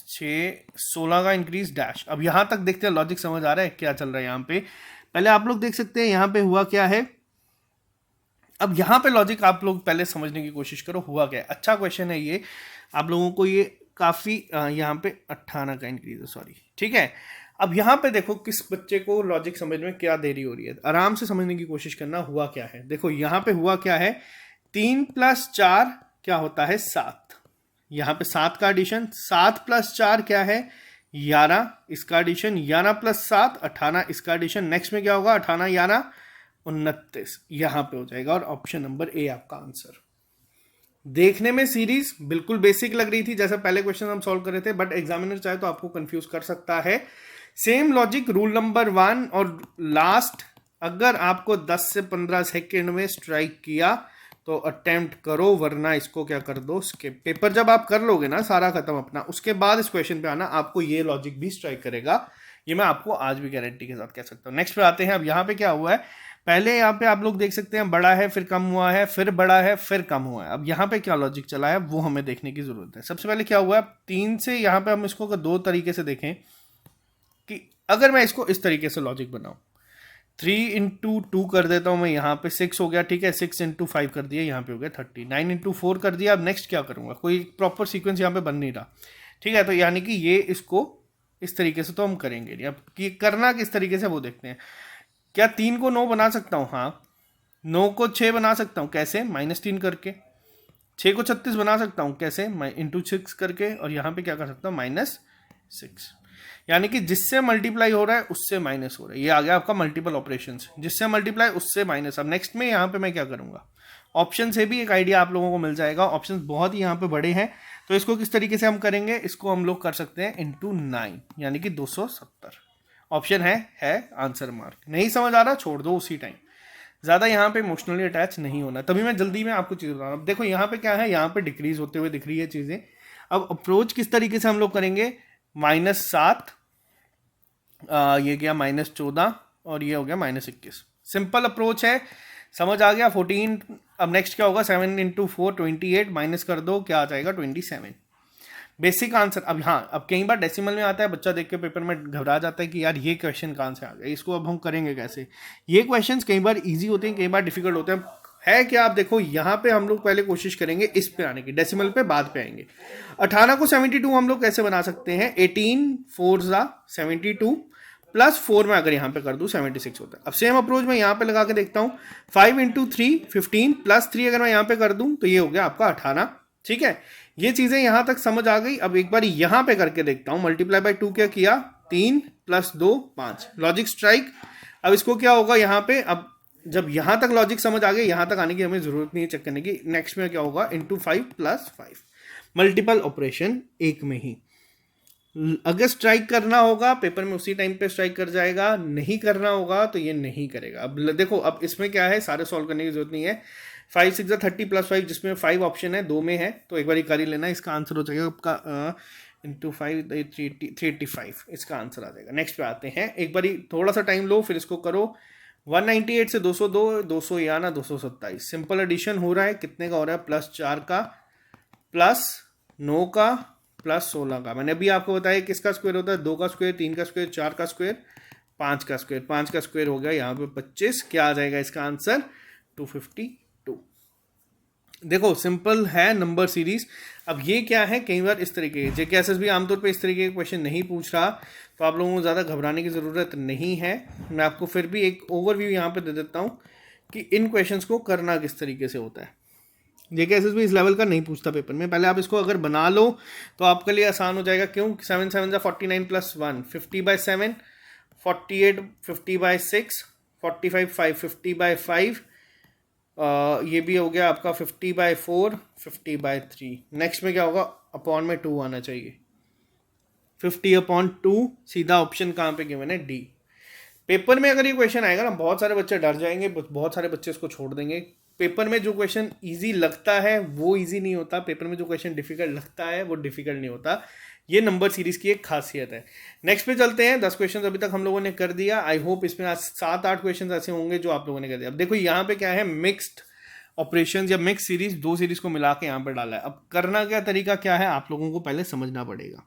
6, 16 का इंक्रीज डैश। अब यहाँ तक देखते हैं लॉजिक समझ आ रहा है क्या चल रहा है यहाँ पे। पहले आप लोग देख सकते हैं यहाँ पे हुआ क्या है। अब यहाँ पे लॉजिक आप लोग पहले समझने की कोशिश करो, हुआ क्या है। अच्छा क्वेश्चन है ये, आप लोगों को ये काफ़ी, यहाँ पे 18 का इंक्रीज है, सॉरी, ठीक है। अब यहाँ पे देखो किस बच्चे को लॉजिक समझ में क्या देरी हो रही है, आराम से समझने की कोशिश करना। हुआ क्या है, देखो यहाँ पे हुआ क्या है, 3 + 4 क्या होता है 7, यहाँ पे 7 का एडिशन, 7 + 4 क्या है 11, इसका एडिशन, 11 + 7 18, इसका एडिशन। नेक्स्ट में क्या होगा, 18, 11, 29, यहाँ पे हो जाएगा, और ऑप्शन नंबर ए आपका आंसर। देखने में सीरीज बिल्कुल बेसिक लग रही थी, जैसे पहले क्वेश्चन हम सॉल्व कर रहे थे, बट एग्जामिनर चाहे तो आपको कंफ्यूज कर सकता है। सेम लॉजिक, रूल नंबर 1 और लास्ट, अगर आपको 10 से 15 सेकेंड में स्ट्राइक किया तो अटेम्प्ट करो, वरना इसको क्या कर दो, स्किप। पेपर जब आप कर लोगे ना सारा खत्म अपना, उसके बाद इस क्वेश्चन पे आना, आपको ये लॉजिक भी स्ट्राइक करेगा, ये मैं आपको आज भी गारंटी के साथ कह सकता हूँ। नेक्स्ट पे आते हैं। अब यहाँ पे क्या हुआ है, पहले यहाँ पे आप लोग देख सकते हैं बड़ा है, फिर कम हुआ है, फिर बड़ा है, फिर कम हुआ है। अब यहाँ पे क्या लॉजिक चला है वो हमें देखने की जरूरत है। सबसे पहले क्या हुआ है, 3 से यहाँ पे हम इसको 2 तरीके से देखें कि अगर मैं इसको इस तरीके से लॉजिक बनाऊं, 3 × 2 कर देता हूं मैं, यहाँ पे 6 हो गया, ठीक है, 6 × 5 कर दिया, यहाँ पे हो गया 30, 9 × 4 कर दिया। अब नेक्स्ट क्या करूंगा, कोई प्रॉपर सीक्वेंस यहाँ पे बन नहीं रहा, ठीक है, तो यानी कि ये इसको इस तरीके से तो हम करेंगे नहीं। अब कि करना किस तरीके से वो देखते हैं। क्या 3 को 9 बना सकता हूँ, हाँ। 9 को 6 बना सकता हूँ, कैसे, -3 करके। 6 को 36 बना सकता हूँ, कैसे, × 6 करके, और यहाँ पे क्या कर सकता हूँ, -6। यानी कि जिससे मल्टीप्लाई हो रहा है उससे माइनस हो रहा है, ये आ गया आपका मल्टीपल ऑपरेशंस, जिससे मल्टीप्लाई उससे माइनस। अब नेक्स्ट में यहाँ पे मैं क्या करूँगा, ऑप्शन से भी एक आइडिया आप लोगों को मिल जाएगा। ऑप्शंस बहुत ही यहाँ पे बड़े हैं, तो इसको किस तरीके से हम करेंगे, इसको हम लोग कर सकते हैं × 9, यानी कि 270। ऑप्शन है आंसर मार्क। नहीं समझ आ रहा, छोड़ दो उसी टाइम, ज़्यादा यहाँ पे इमोशनली अटैच नहीं होना। तभी मैं जल्दी में आपको चीज़ बता रहा हूँ। देखो यहाँ पे क्या है, यहाँ पे डिक्रीज होते हुए दिख रही है चीज़ें। अब अप्रोच किस तरीके से हम लोग करेंगे, -7, ये गया -14, और ये हो गया -21। सिंपल अप्रोच है, समझ आ गया। 14, अब नेक्स्ट क्या होगा, 7 × 4 28, माइनस कर दो, क्या आ जाएगा 27। Basic answer. अब हाँ, अब कई बार डेसिमल में आता है, बच्चा देख के पेपर में घबरा जाता है कि यार ये क्वेश्चन कहाँ से आ गया, इसको अब हम करेंगे कैसे। ये क्वेश्चंस कई बार इजी होते हैं, कई बार डिफिकल्ट होते हैं। है क्या, आप देखो यहाँ पे हम लोग पहले कोशिश करेंगे इस पे आने की, डेसिमल पे बाद पे आएंगे। 18 को 72 हम लोग कैसे बना सकते हैं, 18 4 × 72 प्लस 4 में अगर यहाँ पे कर दूँ 76 होता है। अब सेम अप्रोच मैं यहाँ पे लगा के देखता हूँ, 5 इंटू 3 15 प्लस 3 अगर मैं यहाँ पे कर दूँ तो ये हो गया आपका 18। ठीक है, ये चीज़ें यहाँ तक समझ आ गई। अब एक बार यहाँ पे करके देखता हूँ, मल्टीप्लाई बाय 2 क्या किया, 3 प्लस 2 5, लॉजिक स्ट्राइक। अब इसको क्या होगा यहाँ पे, अब जब यहाँ तक लॉजिक समझ आ गया, यहाँ तक आने की हमें जरूरत नहीं है चेक करने की। नेक्स्ट में क्या होगा, इंटू 5 प्लस 5, मल्टीपल ऑपरेशन एक में ही। अगर स्ट्राइक करना होगा पेपर में उसी टाइम पे स्ट्राइक कर जाएगा, नहीं करना होगा तो ये नहीं करेगा। अब देखो, अब इसमें क्या है, सारे सॉल्व करने की जरूरत नहीं है। 5 6 30 प्लस 5, जिसमें 5 ऑप्शन है, 2 में है, तो एक बार कर ही लेना। इसका आंसर हो जाएगा आपका इंटू 5 385, इसका आंसर आ जाएगा। नेक्स्ट पे आते हैं, एक बार थोड़ा सा टाइम लो, फिर इसको करो। 198 से 202, 200 या ना 227, सिंपल एडिशन हो रहा है। कितने का हो रहा है, प्लस 4 का, प्लस 9 का, प्लस 16 का। मैंने अभी आपको बताया किसका स्क्वायर होता है, 2 का स्क्वायर, 3 का स्क्वायर, 4 का स्क्वायर, 5 का स्क्वायर। 5 का स्क्वायर हो गया यहाँ पे 25, क्या आ जाएगा इसका आंसर, 252। देखो सिंपल है नंबर सीरीज। अब ये क्या है, कई बार इस तरीके के जेके एसएसबी आमतौर पे इस तरीके के क्वेश्चन नहीं पूछ रहा, तो आप लोगों को ज़्यादा घबराने की ज़रूरत नहीं है। मैं आपको फिर भी एक ओवरव्यू यहाँ पे दे देता हूँ कि इन क्वेश्चंस को करना किस तरीके से होता है। जेके एसएसबी इस लेवल का नहीं पूछता पेपर में। पहले आप इसको अगर बना लो तो आपके लिए आसान हो जाएगा। क्यों, 7 7 49 प्लस 1 50/7, 48 50/6, 45 5 50/5, ये भी हो गया आपका 50/4, 50/3। नेक्स्ट में क्या होगा, अपॉन में 2 आना चाहिए, 50/2। सीधा ऑप्शन कहाँ पे गिवन है, डी। पेपर में अगर ये क्वेश्चन आएगा ना, बहुत सारे बच्चे डर जाएंगे, बहुत सारे बच्चे इसको छोड़ देंगे। पेपर में जो क्वेश्चन इजी लगता है वो इजी नहीं होता, पेपर में जो क्वेश्चन डिफिकल्ट लगता है वो डिफिकल्ट नहीं होता। ये नंबर सीरीज की एक खासियत है। नेक्स्ट पे चलते हैं। 10 क्वेश्चन अभी तक हम लोगों ने कर दिया। आई होप इसमें आज 7-8 क्वेश्चन ऐसे होंगे जो आप लोगों ने कर दिया। अब देखो यहाँ पे क्या है, मिक्स्ड ऑपरेशंस या मिक्स सीरीज, 2 सीरीज को मिला के यहाँ पे डाला है। अब करना क्या तरीका क्या है, आप लोगों को पहले समझना पड़ेगा।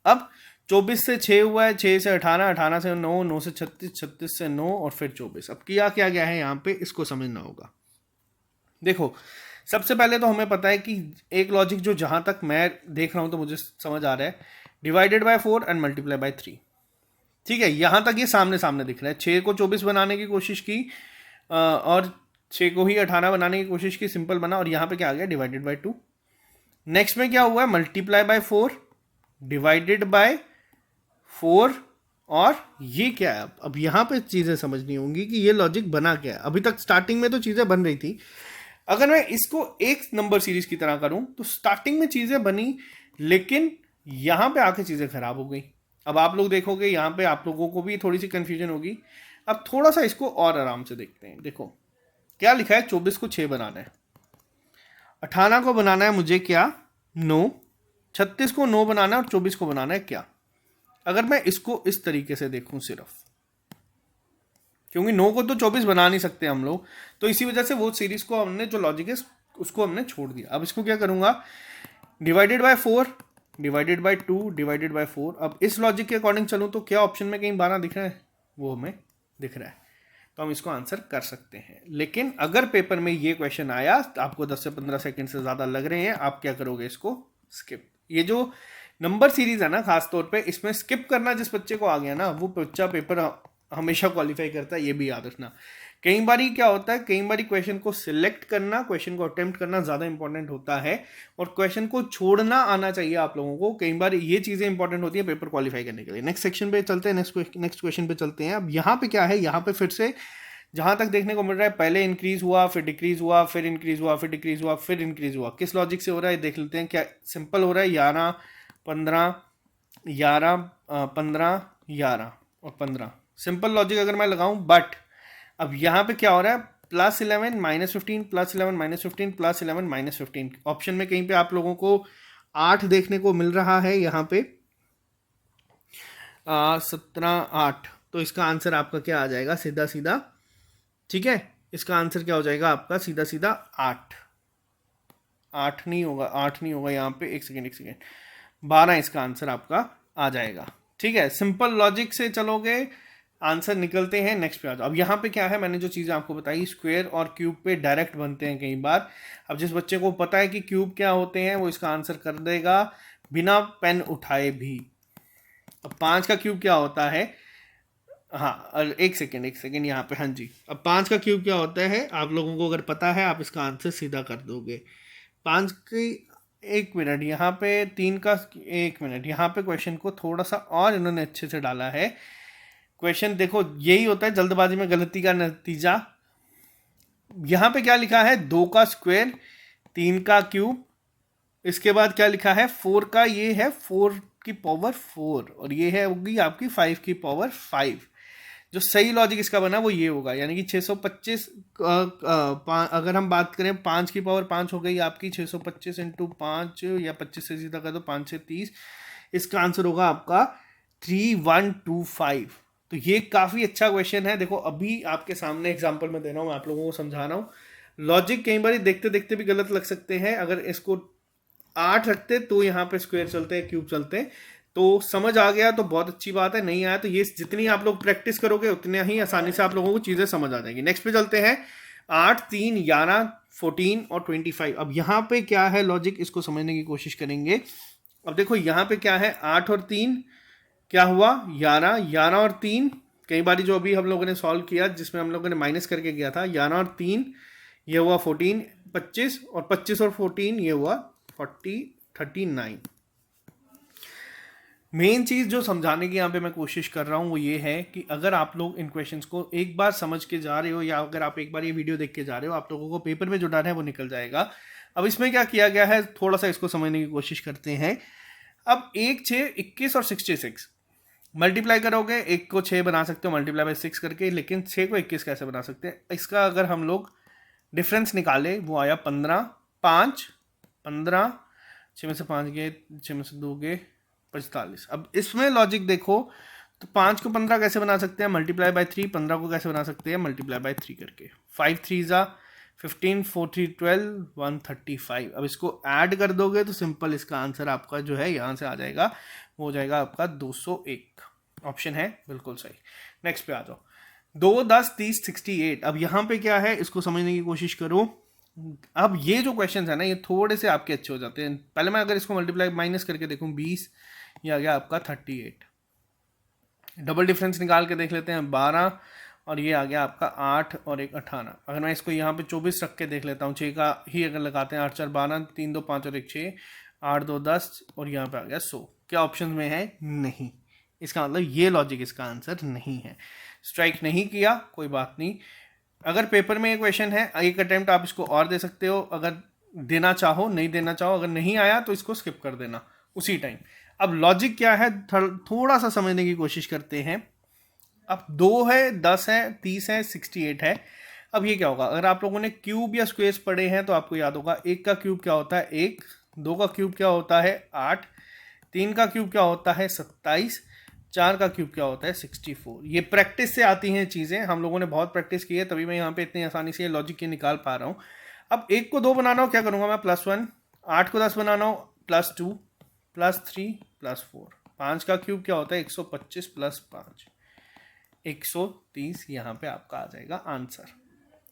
अब 24 से 6 हुआ है, 6 से 18, 18 से 9, 9 से 36, 36 से 9 और फिर 24। अब किया क्या गया है यहाँ पे, इसको समझना होगा। देखो सबसे पहले तो हमें पता है कि एक लॉजिक जो जहां तक मैं देख रहा हूं तो मुझे समझ आ रहा है, divided by 4 and multiply by 3। ठीक है, यहां तक ये सामने सामने दिख रहा है। 6 को 24 बनाने की कोशिश की और 6 को ही 18 बनाने की कोशिश की, सिंपल बना, और यहाँ पे क्या आ गया, डिवाइडेड बाय 2। नेक्स्ट में क्या हुआ है, मल्टीप्लाई बाय 4, डिवाइडेड बाय 4, और ये क्या है। अब यहाँ पे चीज़ें समझनी होंगी कि ये लॉजिक बना क्या है। अभी तक स्टार्टिंग में तो चीज़ें बन रही थी, अगर मैं इसको एक नंबर सीरीज की तरह करूं तो स्टार्टिंग में चीज़ें बनी, लेकिन यहाँ पे आके चीज़ें खराब हो गई। अब आप लोग देखोगे यहाँ पे आप लोगों को भी थोड़ी सी कंफ्यूजन होगी। अब थोड़ा सा इसको और आराम से देखते हैं। देखो क्या लिखा है, 24 को 6 बनाना है, 18 को बनाना है मुझे क्या, 9, 36 को 9 बनाना है और 24 को बनाना है क्या। अगर मैं इसको इस तरीके से देखूं सिर्फ, क्योंकि 9 को तो 24 बना नहीं सकते हम लोग, तो इसी वजह से वो सीरीज को हमने, जो लॉजिक है उसको हमने छोड़ दिया। अब इसको क्या करूंगा, divided by 4, divided by 2, divided by 4। अब इस लॉजिक के अकॉर्डिंग चलूं तो क्या ऑप्शन में कहीं 12 दिख रहा है, वो हमें दिख रहा है, तो हम इसको आंसर कर सकते हैं। लेकिन अगर पेपर में ये क्वेश्चन आया, आपको 10 से 15 सेकेंड से ज़्यादा लग रहे हैं, आप क्या करोगे, इसको स्किप। ये जो नंबर सीरीज है ना, खासतौर पे इसमें स्किप करना जिस बच्चे को आ गया ना, वो बच्चा पेपर हमेशा क्वालिफाई करता है, ये भी याद रखना। कई बार क्या होता है, कई बार क्वेश्चन को सिलेक्ट करना, क्वेश्चन को अटेम्प्ट करना ज़्यादा इंपॉर्टेंट होता है, और क्वेश्चन को छोड़ना आना चाहिए आप लोगों को। कई बार ये चीज़ें इंपॉर्टेंट होती है पेपर क्वालिफाई करने के लिए। नेक्स्ट सेक्शन पे चलते हैं, नेक्स्ट क्वेश्चन पे चलते हैं। अब यहाँ पे क्या है, यहाँ पे फिर से जहाँ तक देखने को मिल रहा है, पहले इंक्रीज हुआ, फिर डिक्रीज हुआ, फिर इंक्रीज हुआ, फिर डिक्रीज हुआ, फिर इंक्रीज हुआ। किस लॉजिक से हो रहा है देख लेते हैं। क्या सिंपल हो रहा है, 11 15 11 15 11 और 15, सिंपल लॉजिक अगर मैं लगाऊं। बट अब यहाँ पे क्या हो रहा है, +11 -15, +11 -15, +11 -15। ऑप्शन में कहीं पे आप लोगों को 8 देखने को मिल रहा है, यहाँ पे 17 8, तो इसका आंसर आपका क्या आ जाएगा, सीधा सीधा, ठीक है, इसका आंसर क्या हो जाएगा आपका, सीधा सीधा 8 नहीं होगा, 8 नहीं होगा यहाँ पे, एक सेकेंड 12 इसका आंसर आपका आ जाएगा। ठीक है, सिंपल लॉजिक से चलोगे, आंसर निकलते हैं। नेक्स्ट पे आ जाओ। अब यहाँ पे क्या है, मैंने जो चीज़ें आपको बताई, स्क्वायर और क्यूब पे डायरेक्ट बनते हैं कई बार। अब जिस बच्चे को पता है कि क्यूब क्या होते हैं, वो इसका आंसर कर देगा बिना पेन उठाए भी। अब 5 का क्यूब क्या होता है, हाँ, और एक सेकेंड यहाँ पे, हाँ जी। अब 5 का क्यूब क्या होता है आप लोगों को अगर पता है, आप इसका आंसर सीधा कर दोगे। 5 की, एक मिनट यहाँ पे, 3 का, एक मिनट यहाँ पे क्वेश्चन को थोड़ा सा और इन्होंने अच्छे से डाला है। क्वेश्चन देखो, यही होता है जल्दबाजी में गलती का नतीजा। यहाँ पे क्या लिखा है, 2 का स्क्वायर, 3 का क्यूब, इसके बाद क्या लिखा है, 4 का, ये है 4 की पावर 4, और ये है होगी आपकी 5 की पावर 5। जो सही लॉजिक इसका बना वो ये होगा, यानी कि 625, अगर हम बात करें 5 की पावर 5 हो गई आपकी 625 इंटू 5, या 25 से सीधा कर दो, 5 से 30, इसका आंसर होगा आपका 3125। तो ये काफ़ी अच्छा क्वेश्चन है। देखो अभी आपके सामने एग्जाम्पल में दे रहा हूँ, आप लोगों को समझा रहा हूँ। लॉजिक कई बार देखते देखते भी गलत लग सकते हैं। अगर इसको 8 रखते तो यहाँ पे स्क्वायर चलते हैं, क्यूब चलते हैं। तो समझ आ गया तो बहुत अच्छी बात है, नहीं आया तो ये जितनी आप लोग प्रैक्टिस करोगे उतने ही आसानी से आप लोगों को चीज़ें समझ आ जाएगी। नेक्स्ट पे चलते हैं। 8, 3, 11, 14 और 25। अब यहाँ पे क्या है लॉजिक, इसको समझने की कोशिश करेंगे। अब देखो यहाँ पे क्या है, 8 और 3 क्या हुआ, 11, 11 और 3, कई बार जो अभी हम लोगों ने सॉल्व किया जिसमें हम लोगों ने माइनस करके किया था, 11 और 3 ये हुआ 14, 25, और 25 और 14 ये हुआ 40, 39। मेन चीज़ जो समझाने की यहाँ पे मैं कोशिश कर रहा हूँ वो ये है कि अगर आप लोग इन क्वेश्चंस को एक बार समझ के जा रहे हो, या अगर आप एक बार ये वीडियो देख के जा रहे हो, आप लोगों को पेपर में जो डर है वो निकल जाएगा। अब इसमें क्या किया गया है, थोड़ा सा इसको समझने की कोशिश करते हैं। अब 1, 6, 21 और 66 मल्टीप्लाई करोगे, एक को 6 बना सकते हो मल्टीप्लाई बाय 6 करके, लेकिन 6 को 21 कैसे बना सकते हैं, इसका अगर हम लोग डिफरेंस निकाले वो आया 15, 5, 15, 6 में से 5 गए, 6 में से 2 गए, 45। अब इसमें लॉजिक देखो तो 5 को 15 कैसे बना सकते हैं, मल्टीप्लाई बाय 3, 15 को कैसे बना सकते हैं, मल्टीप्लाई बाय 3 करके, 5 3 ज़ा 15, 4 3 12, 135। अब इसको ऐड कर दोगे तो सिंपल इसका आंसर आपका जो है यहाँ से आ जाएगा, वो हो जाएगा आपका 201। ऑप्शन है बिल्कुल सही। नेक्स्ट पे आ जाओ। 2, 10, 30, 68। अब यहाँ पे क्या है, इसको समझने की कोशिश करो। अब ये जो क्वेश्चन है ना, ये थोड़े से आपके अच्छे हो जाते हैं। पहले मैं अगर इसको मल्टीप्लाई माइनस करके देखूँ, 20, ये आ गया आपका 38। डबल डिफरेंस निकाल के देख लेते हैं, 12, और ये आ गया आपका 8 और 1 18। अगर मैं इसको यहाँ पे 24 रख के देख लेता हूँ, 6 का ही अगर लगाते हैं, 8 4 12, 3 2 5 और 1 6, 8 2 10, और यहाँ पे आ गया 100। क्या ऑप्शन में है, नहीं। इसका मतलब ये लॉजिक इसका आंसर नहीं है। स्ट्राइक नहीं किया, कोई बात नहीं। अगर पेपर में ये क्वेश्चन है, एक अटेम्प्ट आप इसको और दे सकते हो, अगर देना चाहो, नहीं देना चाहो, अगर नहीं आया तो इसको स्किप कर देना उसी टाइम। अब लॉजिक क्या है, थोड़ा सा समझने की कोशिश करते हैं। अब 2 है, 10 है, 30 है, 68 है। अब ये क्या होगा, अगर आप लोगों ने क्यूब या स्क्वेयर्स पढ़े हैं तो आपको याद होगा, 1 का क्यूब क्या होता है 1, 2 का क्यूब क्या होता है 8, 3 का क्यूब क्या होता है 27, 4 का क्यूब क्या होता है 64। ये प्रैक्टिस से आती हैं चीज़ें, हम लोगों ने बहुत प्रैक्टिस की है, तभी मैं यहाँ पे इतनी आसानी से लॉजिक के निकाल पा रहा हूँ। अब 1 को 2 बनाना हो, क्या करूँगा मैं, +1, 8 को 10 बनाना हो, +2, +3, +4। 5 का क्यूब क्या होता है 125 + 5, 130। यहाँ पे आपका आ जाएगा आंसर।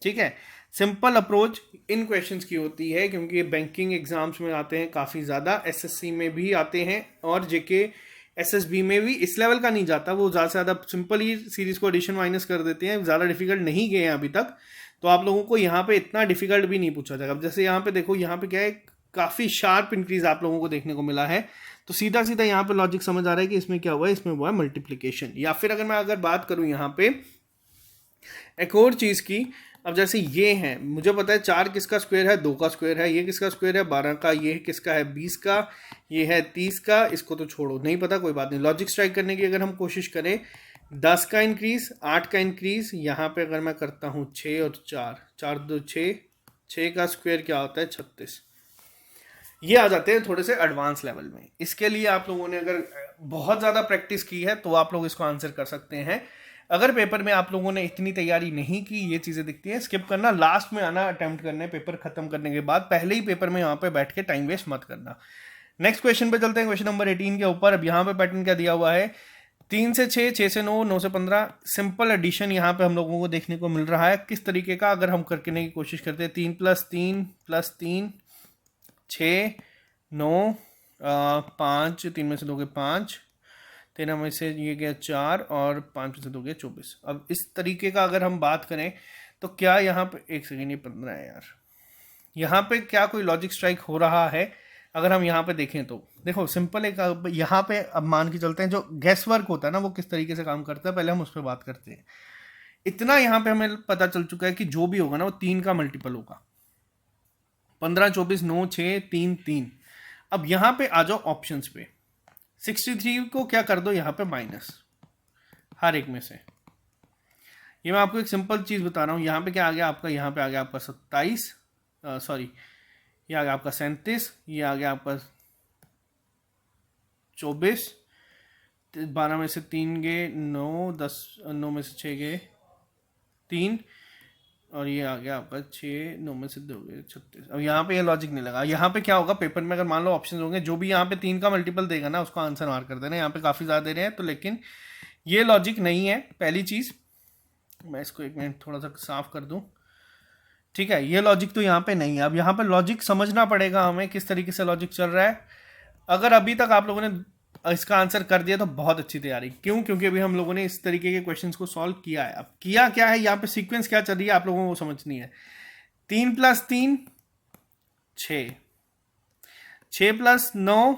ठीक है, सिंपल अप्रोच इन क्वेश्चंस की होती है, क्योंकि ये बैंकिंग एग्जाम्स में आते हैं काफ़ी ज़्यादा, एसएससी में भी आते हैं, और जेके एसएसबी में भी इस लेवल का नहीं जाता, वो ज़्यादा से ज़्यादा सिंपल ही सीरीज को एडिशन माइनस कर देते हैं, ज़्यादा डिफिकल्ट नहीं गए हैं अभी तक। तो आप लोगों को यहाँ पे इतना डिफिकल्ट भी नहीं पूछा जाएगा। अब जैसे यहाँ पे देखो, यहाँ पे क्या है, काफ़ी शार्प इंक्रीज आप लोगों को देखने को मिला है। तो सीधा सीधा यहाँ पे लॉजिक समझ आ रहा है कि इसमें क्या हुआ है, इसमें हुआ है मल्टीप्लीकेशन। या फिर अगर बात करूँ यहाँ पे एक और चीज़ की, अब जैसे ये है, मुझे पता है 4 किसका स्क्वायर है, 2 का स्क्वायर है, ये किसका स्क्वायर है 12 का, ये किसका है 20 का, ये है 30 का, इसको तो छोड़ो, नहीं पता, कोई बात नहीं। लॉजिक स्ट्राइक करने की अगर हम कोशिश करें, 10 का इंक्रीज, 8 का इंक्रीज, यहाँ पे अगर मैं करता हूँ 6 और 4, 4 2 6, 6 का स्क्वायर क्या होता है 36। ये आ जाते हैं थोड़े से एडवांस लेवल में। इसके लिए आप लोगों ने अगर बहुत ज़्यादा प्रैक्टिस की है तो आप लोग इसको आंसर कर सकते हैं। अगर पेपर में आप लोगों ने इतनी तैयारी नहीं की, ये चीज़ें दिखती हैं, स्किप करना, लास्ट में आना अटेम्प्ट करने, पेपर खत्म करने के बाद, पहले ही पेपर में यहाँ पे बैठ के टाइम वेस्ट मत करना। नेक्स्ट क्वेश्चन पे चलते हैं, क्वेश्चन नंबर 18 के ऊपर। अब यहाँ पे पैटर्न क्या दिया हुआ है, 3 से 6, 6 से 9, 9 से 15, सिंपल एडिशन यहाँ पे हम लोगों को देखने को मिल रहा है। किस तरीके का, अगर हम करने की कोशिश करते हैं, 3 + 3 + 3, 6, 9, 5, 3 में से दोगे 5, 13 में से ये गया 4 और 5 में से 2 गया 24। अब इस तरीके का अगर हम बात करें तो क्या यहाँ पे, एक सेकेंड, ये 15 है यार, यहाँ पे क्या कोई लॉजिक स्ट्राइक हो रहा है? अगर हम यहाँ पे देखें तो देखो सिंपल एक, यहाँ पे अब मान के चलते हैं जो गैस वर्क होता है ना वो किस तरीके से काम करता है, पहले हम उस पर बात करते हैं। इतना यहाँ पे हमें पता चल चुका है कि जो भी होगा ना वो 3 का मल्टीपल होगा। 15, 24, 9, 6, 3, 3। अब यहाँ पे आ जाओ ऑप्शंस पे, 63 को क्या कर दो यहाँ पे माइनस हर एक में से। ये मैं आपको एक सिंपल चीज़ बता रहा हूँ। यहाँ पे क्या आ गया आपका, यहाँ पे आ गया आपका 27, सॉरी ये आ गया आपका 37, ये आ गया आपका 24, 12 में से 3 गए 9, 10, 9 में से 6 गए 3, और ये आ गया आपका 6, 9 में से 2 गए 36। अब यहाँ पे ये लॉजिक नहीं लगा। यहाँ पे क्या होगा पेपर में, अगर मान लो ऑप्शन होंगे, जो भी यहाँ पे 3 का मल्टीपल देगा ना उसको आंसर मार कर देना। यहाँ पे काफ़ी ज़्यादा दे रहे हैं तो, लेकिन ये लॉजिक नहीं है। पहली चीज़ मैं इसको एक मिनट थोड़ा सा साफ कर दूँ, ठीक है, ये लॉजिक तो यहाँ पे नहीं है। अब यहाँ पे लॉजिक समझना पड़ेगा हमें, किस तरीके से लॉजिक चल रहा है। अगर अभी तक आप लोगों ने इसका आंसर कर दिया तो बहुत अच्छी तैयारी। क्यों? क्योंकि अभी हम लोगों ने इस तरीके के क्वेश्चंस को सॉल्व किया है। अब किया क्या है, यहाँ पे सीक्वेंस क्या चल रही है आप लोगों को समझनी है। 3 + 3 6, 6 + 9,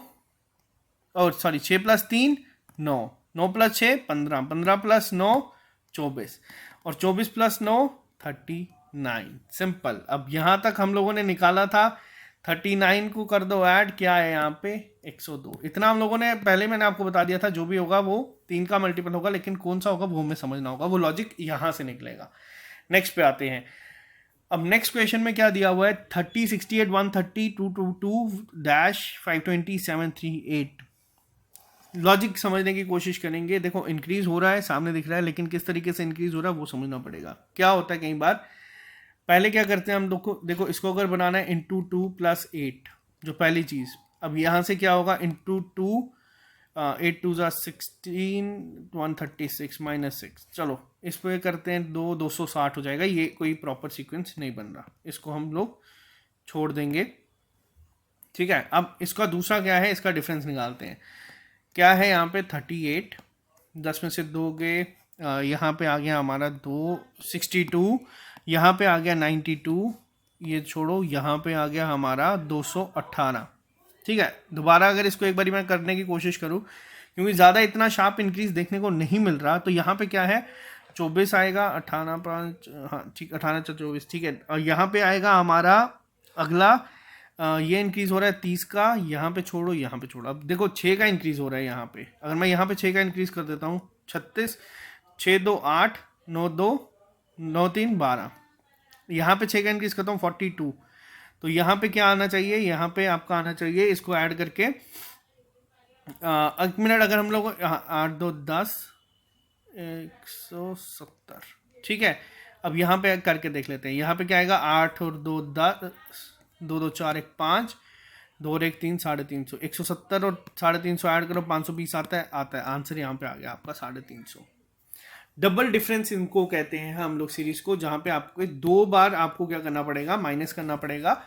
और सॉरी 6 + 3 9, 9 + 6 15, 15 + 9 24, और 24 + 9 39। सिंपल। अब यहां तक हम लोगों ने निकाला था। 39 को कर दो ऐड, क्या है यहाँ पे 102। इतना हम लोगों ने पहले, मैंने आपको बता दिया था जो भी होगा वो 3 का मल्टीपल होगा, लेकिन कौन सा होगा वो हमें समझना होगा। वो लॉजिक यहां से निकलेगा। नेक्स्ट पे आते हैं। अब नेक्स्ट क्वेश्चन में क्या दिया हुआ है, 30, 68, 130, 222 520 738। लॉजिक समझने की कोशिश करेंगे। देखो इंक्रीज हो रहा है, सामने दिख रहा है, लेकिन किस तरीके से इंक्रीज हो रहा है वो समझना पड़ेगा। क्या होता है कई बार, पहले क्या करते हैं हम लोग को, देखो इसको अगर बनाना है इंटू 2 + 8, जो पहली चीज़। अब यहाँ से क्या होगा, इंटू 2, 8 2 16, 136 -6। चलो इस पर करते हैं 260 हो जाएगा। ये कोई प्रॉपर सीक्वेंस नहीं बन रहा, इसको हम लोग छोड़ देंगे, ठीक है। अब इसका दूसरा क्या है, इसका डिफरेंस निकालते हैं। क्या है यहाँ पे 38, 10 में से 2 गए, यहाँ पे आ गया हमारा 262, यहाँ पे आ गया 92, ये छोड़ो, यहाँ पे आ गया हमारा 218, ठीक है। दोबारा अगर इसको एक बारी मैं करने की कोशिश करूँ, क्योंकि ज़्यादा इतना शार्प इंक्रीज देखने को नहीं मिल रहा, तो यहाँ पे क्या है 24 आएगा, 18 5, हाँ ठीक, 18 24, ठीक है। और यहाँ पे आएगा हमारा अगला, ये इंक्रीज हो रहा है 30 का, यहाँ पे छोड़ो, यहाँ पे छोड़ो। अब देखो 6 का इंक्रीज हो रहा है यहाँ पे। अगर मैं यहाँ पे 6 का इंक्रीज कर देता हूँ, 36, 6 2 8, 9 2 9 3 12, यहाँ पे 6 का इंक्रीज करता हूँ 42। तो यहाँ पे क्या आना चाहिए, यहाँ पे आपका आना चाहिए, इसको ऐड करके एक मिनट, अगर हम लोग 8 2 10 170, ठीक है। अब यहाँ पे करके देख लेते हैं। यहाँ पे क्या आएगा, 8 और 2 10, 2 2 4 1 5, 2 और 1 3, 350, 170 और 350 ऐड करो, 520 आता है आंसर यहाँ पे आ गया आपका 350। डबल डिफरेंस इनको कहते हैं हम लोग सीरीज को, जहाँ पे आपको 2 बार आपको क्या करना पड़ेगा, माइनस करना पड़ेगा।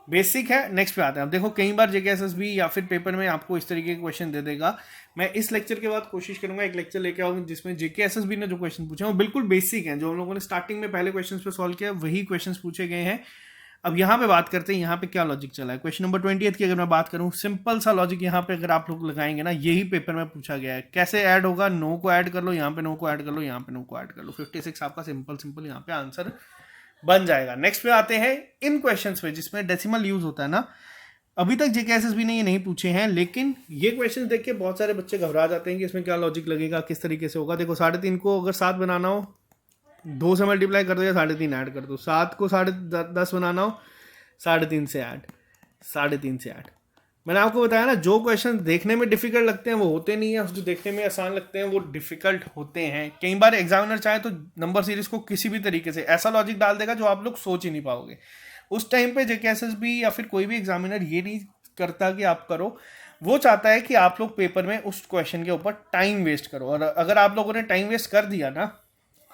बेसिक है। नेक्स्ट पे आते हैं। अब देखो कई बार JKSSB या फिर पेपर में आपको इस तरीके के क्वेश्चन दे देगा। मैं इस लेक्चर के बाद कोशिश करूंगा एक लेक्चर लेके आऊंगा जिसमें JKSSB ने जो क्वेश्चन पूछे वो बिल्कुल बेसिक हैं, जो हम लोगों ने स्टार्टिंग में पहले क्वेश्चन पे सॉल्व किया वही क्वेश्चन पूछे गए हैं। अब यहाँ पे बात करते हैं यहाँ पे क्या लॉजिक चला है। क्वेश्चन नंबर 28 की अगर मैं बात करूँ, सिंपल सा लॉजिक यहाँ पे अगर आप लोग लगाएंगे ना, यही पेपर में पूछा गया है। कैसे ऐड होगा, 9 को ऐड कर लो, यहाँ पे 9 को ऐड कर लो, यहाँ पे 9 को ऐड कर लो, 56 आपका सिंपल यहाँ पे आंसर बन जाएगा। नेक्स्ट पे आते हैं इन क्वेश्चंस पे जिसमें डेसिमल यूज होता है ना। अभी तक JKSSB ने ये नहीं पूछे हैं, लेकिन ये क्वेश्चन देख के बहुत सारे बच्चे घबरा जाते हैं कि इसमें क्या लॉजिक लगेगा, किस तरीके से होगा। देखो 3.5 को अगर 7 बनाना हो, 2 से मल्टीप्लाई कर दो या 3.5 ऐड कर दो। 7 को 10.5 बनाना हो, 3.5 से ऐड, 3.5 से ऐड। मैंने आपको बताया ना, जो क्वेश्चन देखने में डिफिकल्ट लगते हैं वो होते नहीं है, जो देखने में आसान लगते हैं वो डिफिकल्ट होते हैं। कई बार एग्जामिनर चाहे तो नंबर सीरीज को किसी भी तरीके से ऐसा लॉजिक डाल देगा जो आप लोग सोच ही नहीं पाओगे। उस टाइम पे JKSSB या फिर कोई भी एग्जामिनर ये नहीं करता कि आप करो, वो चाहता है कि आप लोग पेपर में उस क्वेश्चन के ऊपर टाइम वेस्ट करो। और अगर आप लोगों ने टाइम वेस्ट कर दिया ना,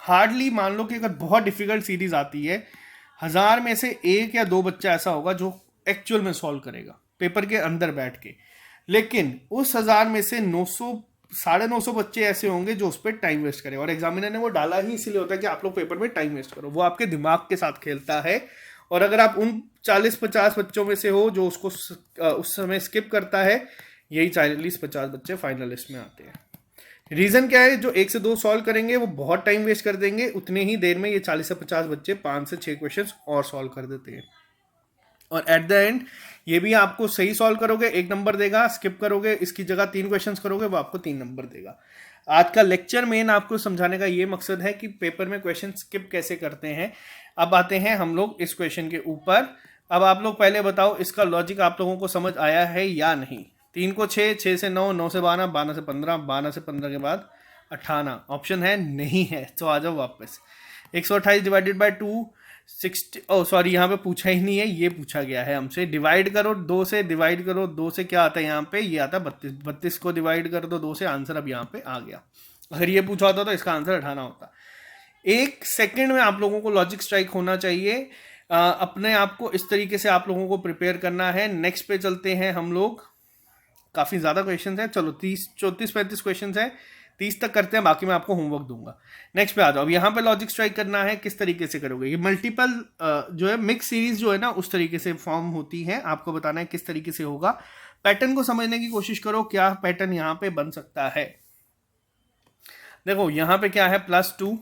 हार्डली मान लो कि अगर बहुत डिफिकल्ट सीरीज आती है, 1000 में से 1 या 2 बच्चा ऐसा होगा जो एक्चुअल में सॉल्व करेगा पेपर के अंदर बैठ के। लेकिन उस 1000 में से 950 बच्चे ऐसे होंगे जो उस पर टाइम वेस्ट करें, और एग्जामिनर ने वो डाला ही इसलिए होता है कि आप लोग पेपर में टाइम वेस्ट करो। वो आपके दिमाग के साथ खेलता है, और अगर आप उन 40-50 बच्चों में से हो जो उसको उस समय स्किप करता है, यही 40-50 बच्चे फाइनलिस्ट में आते हैं। रीजन क्या है? जो 1 से 2 सॉल्व करेंगे वो बहुत टाइम वेस्ट कर देंगे, उतने ही देर में ये 40 से 50 बच्चे 5 से 6 क्वेश्चंस और सॉल्व कर देते हैं, और एट द एंड ये भी आपको सही सॉल्व करोगे 1 नंबर देगा, स्किप करोगे इसकी जगह 3 क्वेश्चंस करोगे वो आपको 3 नंबर देगा। आज का लेक्चर मेन आपको समझाने का ये मकसद है कि पेपर में क्वेश्चन स्किप कैसे करते हैं। अब आते हैं हम लोग इस क्वेश्चन के ऊपर। अब आप लोग पहले बताओ इसका लॉजिक आप लोगों को समझ आया है या नहीं। 3 को 6, 6 से 9, 9 से 12, 12 से 15, 12 से 15 के बाद 58 ऑप्शन है नहीं है, तो आ जाओ वापस। 128 डिवाइडेड बाय 2 60, सॉरी यहाँ पे पूछा ही नहीं है, ये पूछा गया है हमसे। डिवाइड करो 2 से, डिवाइड करो 2 से, क्या आता है यहाँ पे? ये आता है 32। 32 को डिवाइड कर दो 2 से, आंसर अब यहाँ पे आ गया। अगर ये पूछा होता तो इसका आंसर 58 होता। 1 सेकेंड में आप लोगों को लॉजिक स्ट्राइक होना चाहिए। अपने आप को इस तरीके से आप लोगों को प्रिपेयर करना है। नेक्स्ट पे चलते हैं हम लोग। काफ़ी ज़्यादा क्वेश्चन है, चलो 30, 34, 35 क्वेश्चन है, 30 तक करते हैं, बाकी मैं आपको होमवर्क दूंगा। नेक्स्ट पे आ जाओ। अब यहाँ पे लॉजिक स्ट्राइक करना है, किस तरीके से करोगे? ये मल्टीपल जो है मिक्स सीरीज जो है ना, उस तरीके से फॉर्म होती है। आपको बताना है किस तरीके से होगा। पैटर्न को समझने की कोशिश करो, क्या पैटर्न यहाँ पे बन सकता है। देखो यहाँ पे क्या है, +2,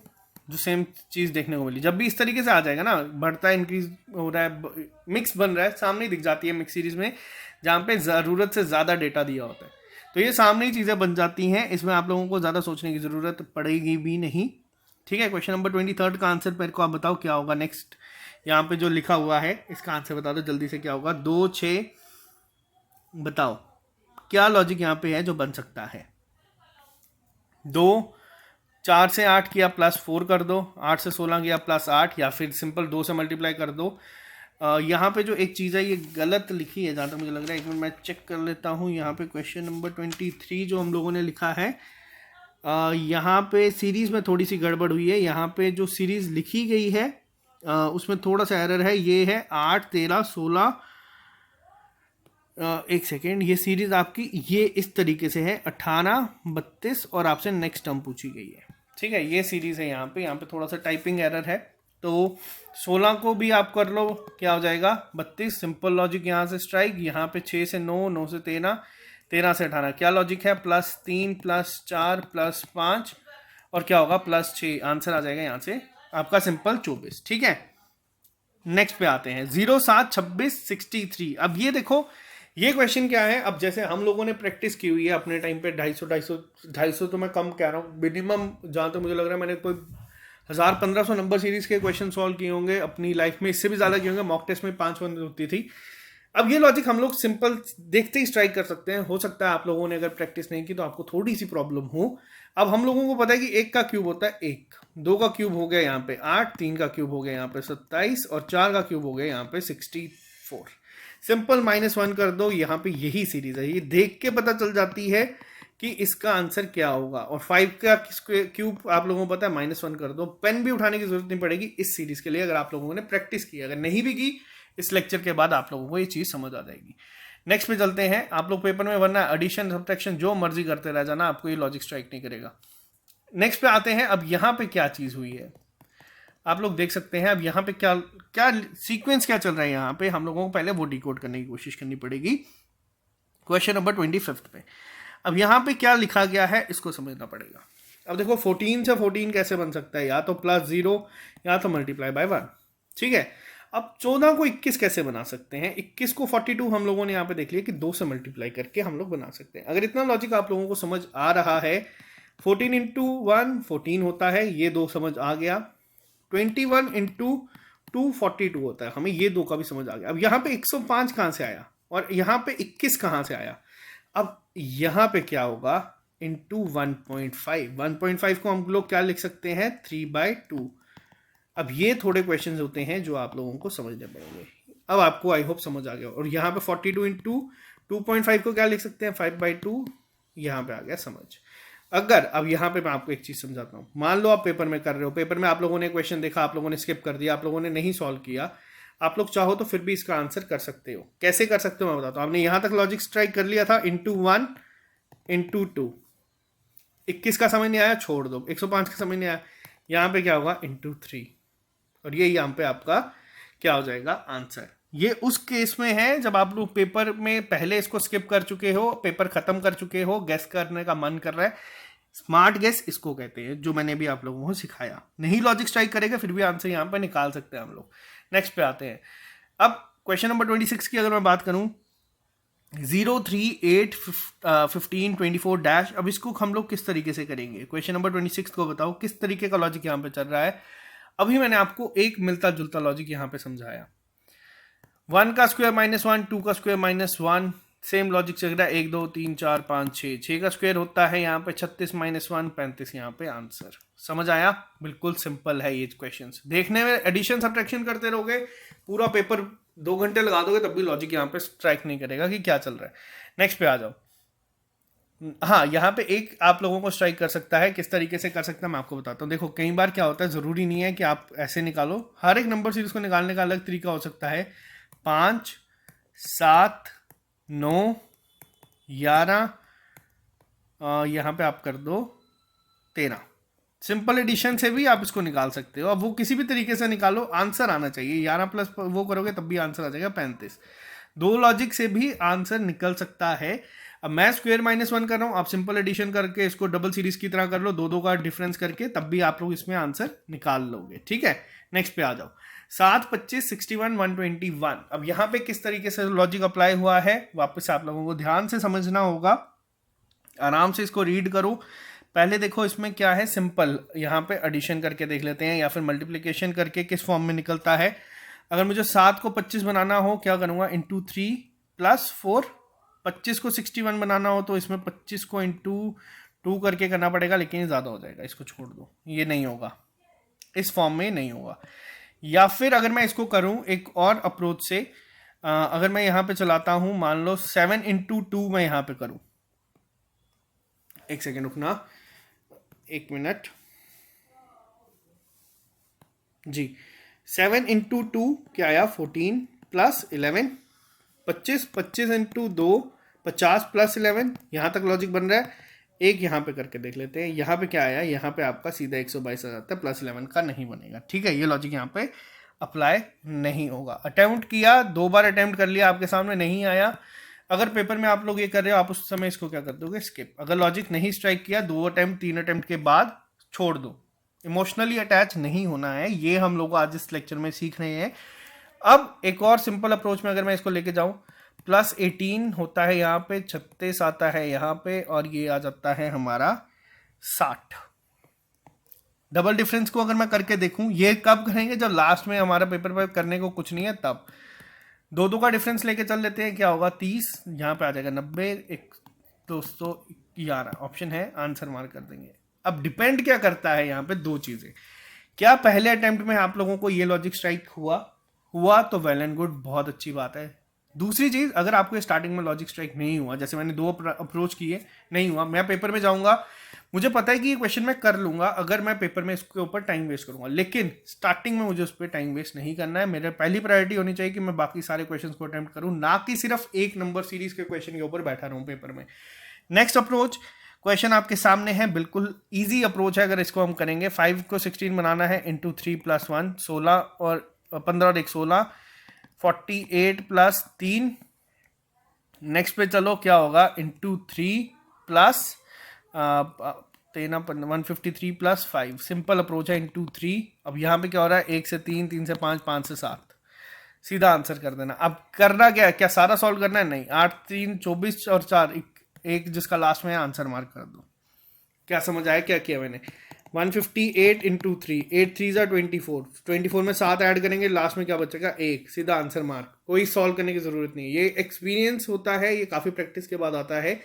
जो सेम चीज देखने को मिली। जब भी इस तरीके से आ जाएगा ना, बढ़ता है, इंक्रीज हो रहा है, मिक्स बन रहा है, सामने दिख जाती है मिक्स सीरीज में, जहाँ पे जरूरत से ज्यादा डेटा दिया होता है, तो ये सामने ही चीजें बन जाती हैं। इसमें आप लोगों को ज्यादा सोचने की जरूरत पड़ेगी भी नहीं। ठीक है, क्वेश्चन नंबर 23 का आंसर मेरे को आप बताओ क्या होगा। नेक्स्ट यहाँ पे जो लिखा हुआ है इसका आंसर बता दो जल्दी से, क्या होगा? 2, 6, बताओ क्या लॉजिक यहाँ पे है जो बन सकता है। 2, 4 से 8 किया +4 कर दो, 8 से 16 किया +8, या फिर सिंपल 2 से मल्टीप्लाई कर दो। यहाँ पे जो एक चीज़ है ये गलत लिखी है जहाँ तक मुझे लग रहा है। एक मिनट मैं चेक कर लेता हूँ। यहाँ पे क्वेश्चन नंबर 23 जो हम लोगों ने लिखा है, यहाँ पे सीरीज़ में थोड़ी सी गड़बड़ हुई है। यहाँ पे जो सीरीज़ लिखी गई है उसमें थोड़ा सा एरर है। ये है 8, 13, 16, एक सेकेंड, ये सीरीज़ आपकी ये इस तरीके से है 18, 32, और आपसे नेक्स्ट टर्म पूछी गई है। ठीक है, ये सीरीज़ है। यहाँ पे थोड़ा सा टाइपिंग एरर है, तो 16 को भी आप कर लो, क्या हो जाएगा? 32। सिंपल लॉजिक यहाँ से स्ट्राइक। यहाँ पे 6 से 9, 9 से 13, 13 से 18, क्या लॉजिक है? +3, +4, +5, और क्या होगा? +6। आंसर आ जाएगा यहाँ से आपका सिंपल 24। ठीक है, नेक्स्ट पे आते हैं। 0, 7, 26, 63। अब ये देखो ये क्वेश्चन क्या है। अब जैसे हम लोगों ने प्रैक्टिस की हुई है अपने टाइम पे 250 तो मैं कम कह रहा हूँ, मिनिमम जहाँ तक मुझे लग रहा है मैंने कोई 1000-1500 नंबर सीरीज के क्वेश्चन सॉल्व किए होंगे अपनी लाइफ में, इससे भी ज़्यादा किए होंगे। मॉक टेस्ट में 5 होती थी। अब ये लॉजिक हम लोग सिंपल देखते ही स्ट्राइक कर सकते हैं। हो सकता है आप लोगों ने अगर प्रैक्टिस नहीं की तो आपको थोड़ी सी प्रॉब्लम हो। अब हम लोगों को पता है कि 1 का क्यूब होता है 1, 2 का क्यूब हो गया यहाँ पे 8, 3 का क्यूब हो गया यहाँ पे 27, और 4 का क्यूब हो गया यहाँ पे 64। सिंपल -1 कर दो, यहाँ पे यही सीरीज है। ये देख के पता चल जाती है कि इसका आंसर क्या होगा। और 5 का क्यूब आप लोगों को पता है, -1 कर दो। पेन भी उठाने की जरूरत नहीं पड़ेगी इस सीरीज के लिए, अगर आप लोगों ने प्रैक्टिस की। अगर नहीं भी की, इस लेक्चर के बाद आप लोगों को ये चीज समझ आ जाएगी। नेक्स्ट पे चलते हैं। आप लोग पेपर में वरना एडिशन, सब्ट्रैक्शन जो मर्जी करते रह जाना, आपको ये लॉजिक स्ट्राइक नहीं करेगा। नेक्स्ट पे आते हैं। अब यहाँ पे क्या चीज हुई है आप लोग देख सकते हैं। अब यहाँ पे क्या क्या सीक्वेंस क्या चल रहा है, यहाँ पे हम लोगों को पहले वो डिकोड करने की कोशिश करनी पड़ेगी। क्वेश्चन नंबर 25 पे अब यहाँ पे क्या लिखा गया है इसको समझना पड़ेगा। अब देखो 14 से 14 कैसे बन सकता है, या तो +0 या तो मल्टीप्लाई बाय 1। ठीक है, अब 14 को 21 कैसे बना सकते हैं? 21 को 42 हम लोगों ने यहाँ पे देख लिया कि 2 से मल्टीप्लाई करके हम लोग बना सकते हैं। अगर इतना लॉजिक आप लोगों को समझ आ रहा है, 14 × 1 14 होता है, ये 2 समझ आ गया। 21 × 2 42 होता है, हमें ये 2 का भी समझ आ गया। अब यहाँ पे 105 कहाँ से आया और यहाँ पे 21 कहाँ से आया? अब यहाँ पे क्या होगा? इंटू 1.5। 1.5 को हम लोग क्या लिख सकते हैं? 3/2। अब ये थोड़े क्वेश्चंस होते हैं जो आप लोगों को समझने पड़ेंगे। अब आपको आई होप समझ आ गया। और यहाँ पे 42 × 2.5 को क्या लिख सकते हैं? 5/2। यहाँ पे आ गया समझ। अगर अब यहाँ पे मैं आपको एक चीज समझाता हूँ। मान लो आप पेपर में कर रहे हो, पेपर में आप लोगों ने क्वेश्चन देखा, आप लोगों ने स्किप कर दिया, आप लोगों ने नहीं सॉल्व किया, आप लोग चाहो तो फिर भी इसका आंसर कर सकते हो। कैसे कर सकते हो मैं बताता हूँ। आपने यहाँ तक लॉजिक स्ट्राइक कर लिया था, × 1 × 2, 21 का समझ नहीं आया छोड़ दो, 105 का समझ नहीं आया, यहाँ पे क्या होगा इंटू 3, और ये यहाँ पे आपका क्या हो जाएगा आंसर। ये उस केस में है जब आप लोग पेपर में पहले इसको स्किप कर चुके हो, पेपर खत्म कर चुके हो, गेस करने का मन कर रहा है, स्मार्ट गेस इसको कहते हैं, जो मैंने भी आप लोगों को सिखाया। नहीं लॉजिक स्ट्राइक करेगा फिर भी आंसर यहाँ पे निकाल सकते हैं हम लोग। नेक्स्ट पे आते हैं। अब क्वेश्चन नंबर 26 की अगर मैं बात करूं, 0, 3, 8, 15, 24 डैश, अब इसको हम लोग किस तरीके से करेंगे? क्वेश्चन नंबर 26 को बताओ किस तरीके का लॉजिक यहाँ पे चल रहा है। अभी मैंने आपको एक मिलता जुलता लॉजिक यहाँ पे समझाया, 1 का स्क्वायर -1, 2 का स्क्वायर -1, सेम लॉजिक चल रहा है, 1, 2, 3, 4, 5, 6 का स्क्वायर होता है यहाँ पे 36 -1 35, यहाँ पे आंसर। समझ आया? बिल्कुल सिंपल है ये क्वेश्चंस। देखने में एडिशन सब्ट्रैक्शन करते रहोगे, पूरा पेपर 2 घंटे लगा दोगे तब भी लॉजिक यहाँ पे स्ट्राइक नहीं करेगा कि क्या चल रहा है। नेक्स्ट पे आ जाओ। हाँ, यहाँ पे एक आप लोगों को स्ट्राइक कर सकता है, किस तरीके से कर सकता है मैं आपको बताता हूँ। देखो कई बार क्या होता है, जरूरी नहीं है कि आप ऐसे निकालो, हर एक नंबर सीरीज को निकालने का अलग तरीका हो सकता है। 5, 7, 9, 11, यहाँ पे आप कर दो 13। सिंपल एडिशन से भी आप इसको निकाल सकते हो। अब वो किसी भी तरीके से निकालो, आंसर आना चाहिए। 11 प्लस वो करोगे तब भी आंसर आ जाएगा 35। 2 लॉजिक से भी आंसर निकल सकता है। अब मैं स्क्वायर -1 कर रहा हूँ, आप सिंपल एडिशन करके इसको डबल सीरीज की तरह कर लो, 2 का डिफरेंस करके, तब भी आप लोग इसमें आंसर निकाल लोगे। ठीक है, नेक्स्ट पे आ जाओ। 7, 25, 61, 121। अब यहाँ पे किस तरीके से लॉजिक अप्लाई हुआ है वापस आप लोगों को ध्यान से समझना होगा, आराम से इसको रीड करो। पहले देखो इसमें क्या है, सिंपल यहाँ पे एडिशन करके देख लेते हैं, या फिर मल्टीप्लिकेशन करके किस फॉर्म में निकलता है। अगर मुझे 7 को 25 बनाना हो, क्या करूँगा, इंटू 3 + 4। 25 को 61 बनाना हो तो इसमें 25 को इंटू 2 करके करना पड़ेगा, लेकिन ये ज़्यादा हो जाएगा, इसको छोड़ दो, ये नहीं होगा, इस फॉर्म में नहीं होगा। या फिर अगर मैं इसको करूं एक और अप्रोच से, अगर मैं यहाँ पे चलाता हूं, मान लो 7 × 2 मैं यहाँ पे करूं, एक सेकेंड रुकना, 1 मिनट जी। 7 × 2 क्या आया, 14 + 11, 25, 25 × 2 50 + 11, यहाँ तक लॉजिक बन रहा है। एक यहाँ पे करके देख लेते हैं, यहाँ पे क्या आया, यहाँ पे आपका सीधा 122 आ जाता है, +11 का नहीं बनेगा। ठीक है, ये लॉजिक यहाँ पे अप्लाई नहीं होगा। अटेम्प्ट किया, 2 बार अटेम्प्ट कर लिया, आपके सामने नहीं आया। अगर पेपर में आप लोग ये कर रहे हो, आप उस समय इसको क्या कर दोगे, स्किप। अगर लॉजिक नहीं स्ट्राइक किया, 2 अटेम्प्ट 3 अटेम्प्ट के बाद छोड़ दो। इमोशनली अटैच नहीं होना है, ये हम लोग आज इस लेक्चर में सीख रहे हैं। अब एक और सिंपल अप्रोच में अगर मैं इसको लेके जाऊं, +18 होता है यहाँ पे, 36 आता है यहाँ पे, और ये आ जाता है हमारा 60। डबल डिफरेंस को अगर मैं करके देखूं, ये कब करेंगे, जब लास्ट में हमारा पेपर पर करने को कुछ नहीं है तब। 2 का डिफरेंस लेके चल लेते हैं, क्या होगा, 30, यहाँ पे आ जाएगा 90, 211 ऑप्शन है, आंसर मार्क कर देंगे। अब डिपेंड क्या करता है यहाँ पे, 2 चीजें, क्या पहले अटेम्प्ट में आप लोगों को ये लॉजिक स्ट्राइक हुआ तो वेल एंड गुड, बहुत अच्छी बात है। दूसरी चीज, अगर आपको स्टार्टिंग में लॉजिक स्ट्राइक नहीं हुआ, जैसे मैंने 2 अप्रोच किए, नहीं हुआ, मैं पेपर में जाऊंगा, मुझे पता है कि ये क्वेश्चन मैं कर लूंगा अगर मैं पेपर में इसके ऊपर टाइम वेस्ट करूंगा, लेकिन स्टार्टिंग में मुझे उस पर टाइम वेस्ट नहीं करना है। मेरे पहली प्रायोरिटी होनी चाहिए कि मैं बाकी सारे क्वेश्चन को अटेम्प्ट करूं, ना कि सिर्फ एक नंबर सीरीज के क्वेश्चन के ऊपर बैठा रहूं पेपर में। नेक्स्ट अप्रोच, क्वेश्चन आपके सामने है, बिल्कुल ईजी अप्रोच है। अगर इसको हम करेंगे, 5 को 16 बनाना है, इंटू 3 + 1 16, और 15 और 1 16, 48 + 3। नेक्स्ट पे चलो, क्या होगा, इंटू 3 + 153 + 5। सिंपल अप्रोच है, इंटू 3। अब यहाँ पे क्या हो रहा है, 1 से 3, 3 से 5, 5 से 7, सीधा आंसर कर देना। अब करना क्या है, क्या सारा सॉल्व करना है, नहीं, 8, 3, 24 और 4, एक जिसका लास्ट में है, आंसर मार्क कर दो। क्या समझ आया क्या किया मैंने, 158 × 3, 8 3 = 24, 24 में 7 ऐड करेंगे, लास्ट में क्या बचेगा, 1, सीधा आंसर मार्क। कोई सॉल्व करने की जरूरत नहीं है, ये एक्सपीरियंस होता है, ये काफी प्रैक्टिस के बाद आता है।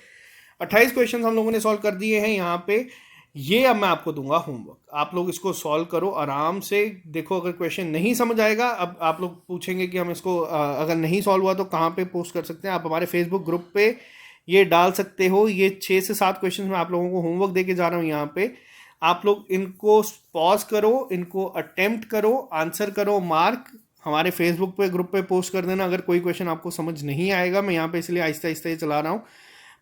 28 क्वेश्चन हम लोगों ने सॉल्व कर दिए हैं यहाँ पे। ये अब मैं आपको दूंगा होमवर्क, आप लोग इसको सॉल्व करो आराम से। देखो अगर क्वेश्चन नहीं समझ आएगा, अब आप लोग पूछेंगे कि हम इसको अगर नहीं सॉल्व हुआ तो कहाँ पे पोस्ट कर सकते हैं, आप हमारे फेसबुक ग्रुप पे ये डाल सकते हो। ये 6 से 7 क्वेश्चन मैं आप लोगों को होमवर्क देके जा रहा हूँ यहाँ पे। आप लोग इनको पॉज करो, इनको अटेम्प्ट करो, आंसर करो, मार्क हमारे फेसबुक पे ग्रुप पे पोस्ट कर देना। अगर कोई क्वेश्चन आपको समझ नहीं आएगा, मैं यहाँ पे इसलिए आहिस्ता आहिस्ता ये चला रहा हूँ,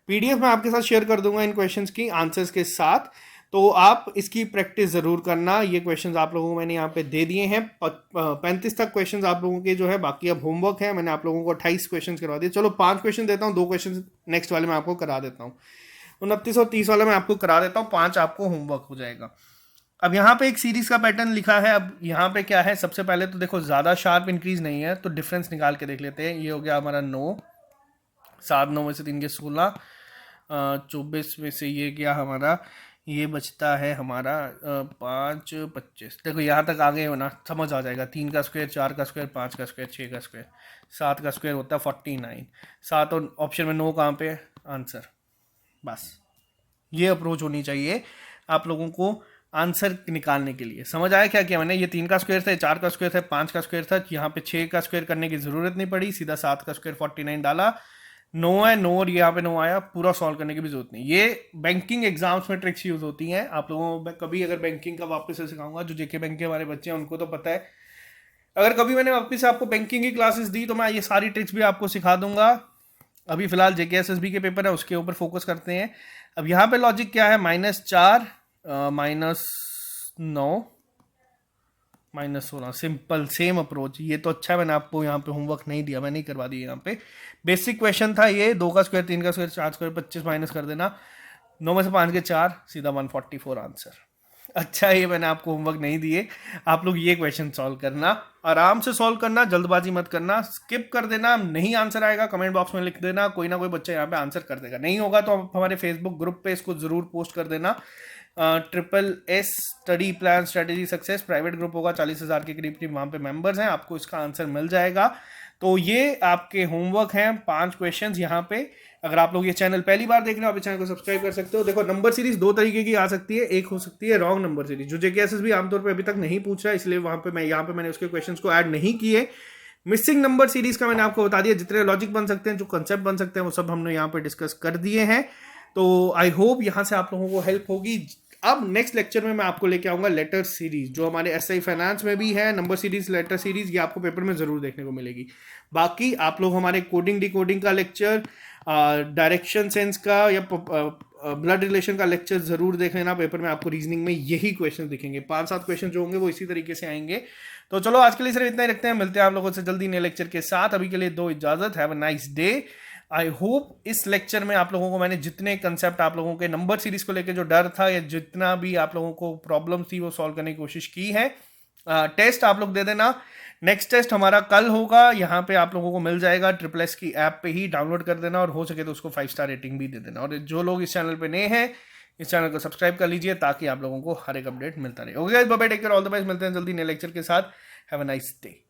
PDF मैं आपके साथ शेयर कर दूंगा इन क्वेश्चंस की आंसर्स के साथ, तो आप इसकी प्रैक्टिस ज़रूर करना। ये क्वेश्चंस आप लोगों को मैंने यहाँ पे दे दिए हैं, 35 तक क्वेश्चंस आप लोगों के जो है, बाकी अब होमवर्क है। मैंने आप लोगों को 28 क्वेश्चंस करवा दिए। चलो 5 क्वेश्चन देता हूँ, 2 क्वेश्चन नेक्स्ट वाले में आपको करा देता हूँ। 29 और 30 वाला मैं आपको करा देता हूँ, 5 आपको होमवर्क हो जाएगा। अब यहाँ पे एक सीरीज का पैटर्न लिखा है। अब यहाँ पे क्या है, सबसे पहले तो देखो ज़्यादा शार्प इंक्रीज नहीं है, तो डिफरेंस निकाल के देख लेते हैं। ये हो गया हमारा 9, 7 9 में से 3 के 16, 24 में से ये गया हमारा, ये बचता है हमारा 5 25। देखो यहाँ तक आ गए हो ना, समझ आ जाएगा। 3 का स्क्वायर, 4 का स्क्वायर, 5 का स्क्वायर, 6 का स्क्वायर, 7 का स्क्वायर होता है 49। 7 और ऑप्शन में 9 कहाँ पे आंसर। बस ये अप्रोच होनी चाहिए आप लोगों को आंसर निकालने के लिए। समझ आया क्या किया मैंने? ये 3 का स्क्वायर था, 4 का स्क्वायर था, 5 का स्क्वायर था, यहाँ पे 6 का स्क्वायर करने की जरूरत नहीं पड़ी, सीधा 7 का स्क्वायर 49 डाला। 9 है, 9 और यहाँ पे 9 आया, पूरा सॉल्व करने की भी जरूरत नहीं। ये बैंकिंग एग्जाम्स में ट्रिक्स यूज होती हैं। आप लोगों को कभी अगर बैंकिंग का वापस से सिखाऊंगा, जो जेके बैंक के हमारे बच्चे हैं उनको तो पता है। अगर कभी मैंने वापस से आपको बैंकिंग की क्लासेस दी तो मैं ये सारी ट्रिक्स भी आपको सिखा दूंगा। अभी फिलहाल JKSSB के पेपर है, उसके ऊपर फोकस करते हैं। अब यहाँ पे लॉजिक क्या है, -4 -9 -16, सिंपल सेम अप्रोच। ये तो अच्छा है, मैंने आपको यहाँ पे होमवर्क नहीं दिया, मैं नहीं करवा दिया यहाँ पे। बेसिक क्वेश्चन था ये, 2 का स्क्वायर, 3 का स्क्वायर, 4 स्क्वायर, 25 माइनस कर देना, 9 में से 5 के 4, सीधा 144 आंसर। अच्छा, ये मैंने आपको होमवर्क नहीं दिए, आप लोग ये क्वेश्चन सॉल्व करना, आराम से सॉल्व करना, जल्दबाजी मत करना। स्किप कर देना, नहीं आंसर आएगा कमेंट बॉक्स में लिख देना, कोई ना कोई बच्चा यहाँ पे आंसर कर देगा। नहीं होगा तो आप हमारे फेसबुक ग्रुप पे इसको जरूर पोस्ट कर देना। SSS study plan strategy success private group होगा, 40,000 के करीब वहाँ पे मेंबर्स हैं, आपको इसका आंसर मिल जाएगा। तो ये आपके होमवर्क हैं, 5 क्वेश्चंस यहाँ पे। अगर आप लोग ये चैनल पहली बार देख रहे हो, आप इस चैनल को सब्सक्राइब कर सकते हो। देखो नंबर सीरीज 2 तरीके की आ सकती है, एक हो सकती है रॉन्ग नंबर सीरीज, जो JKSSB आमतौर पर अभी तक नहीं पूछ रहा है, इसलिए वहाँ पे यहाँ पे मैंने उसके क्वेश्चन को ऐड नहीं किए। मिसिंग नंबर सीरीज का मैंने आपको बता दिया, जितने लॉजिक बन सकते हैं, जो कंसेप्ट बन सकते हैं, वो सब हमने यहाँ पे डिस्कस कर दिए हैं। तो आई होप यहाँ से आप लोगों को हेल्प होगी। अब नेक्स्ट लेक्चर में मैं आपको लेके आऊंगा लेटर सीरीज, जो हमारे SI फाइनेंस में भी है। नंबर सीरीज, लेटर सीरीज, ये आपको पेपर में जरूर देखने को मिलेगी। बाकी आप लोग हमारे कोडिंग डिकोडिंग का लेक्चर, डायरेक्शन सेंस का या ब्लड रिलेशन का लेक्चर जरूर देख लेना। पेपर में आपको रीजनिंग में यही क्वेश्चन दिखेंगे, 5-7 क्वेश्चन जो होंगे वो इसी तरीके से आएंगे। तो चलो आज के लिए सिर्फ इतना ही रखते हैं, मिलते हैं आप लोगों से जल्दी नए लेक्चर के साथ। अभी के लिए दो इजाजत, have a nice day. I hope इस लेक्चर में आप लोगों को मैंने जितने कंसेप्ट आप लोगों के नंबर सीरीज को लेकर जो डर था या जितना भी आप लोगों को प्रॉब्लम थी वो सॉल्व करने की कोशिश की है। टेस्ट आप लोग दे देना। नेक्स्ट टेस्ट हमारा कल होगा, यहाँ पे आप लोगों को मिल जाएगा SSS की ऐप पे ही, डाउनलोड कर देना और हो सके तो उसको 5 स्टार रेटिंग भी दे देना। और जो लोग इस चैनल पे नए हैं, इस चैनल को सब्सक्राइब कर लीजिए ताकि आप लोगों को हर एक अपडेट मिलता रहे। Okay guys, bye bye, take care, all the best. मिलते हैं जल्दी नए लेक्चर के साथ। Have a nice day.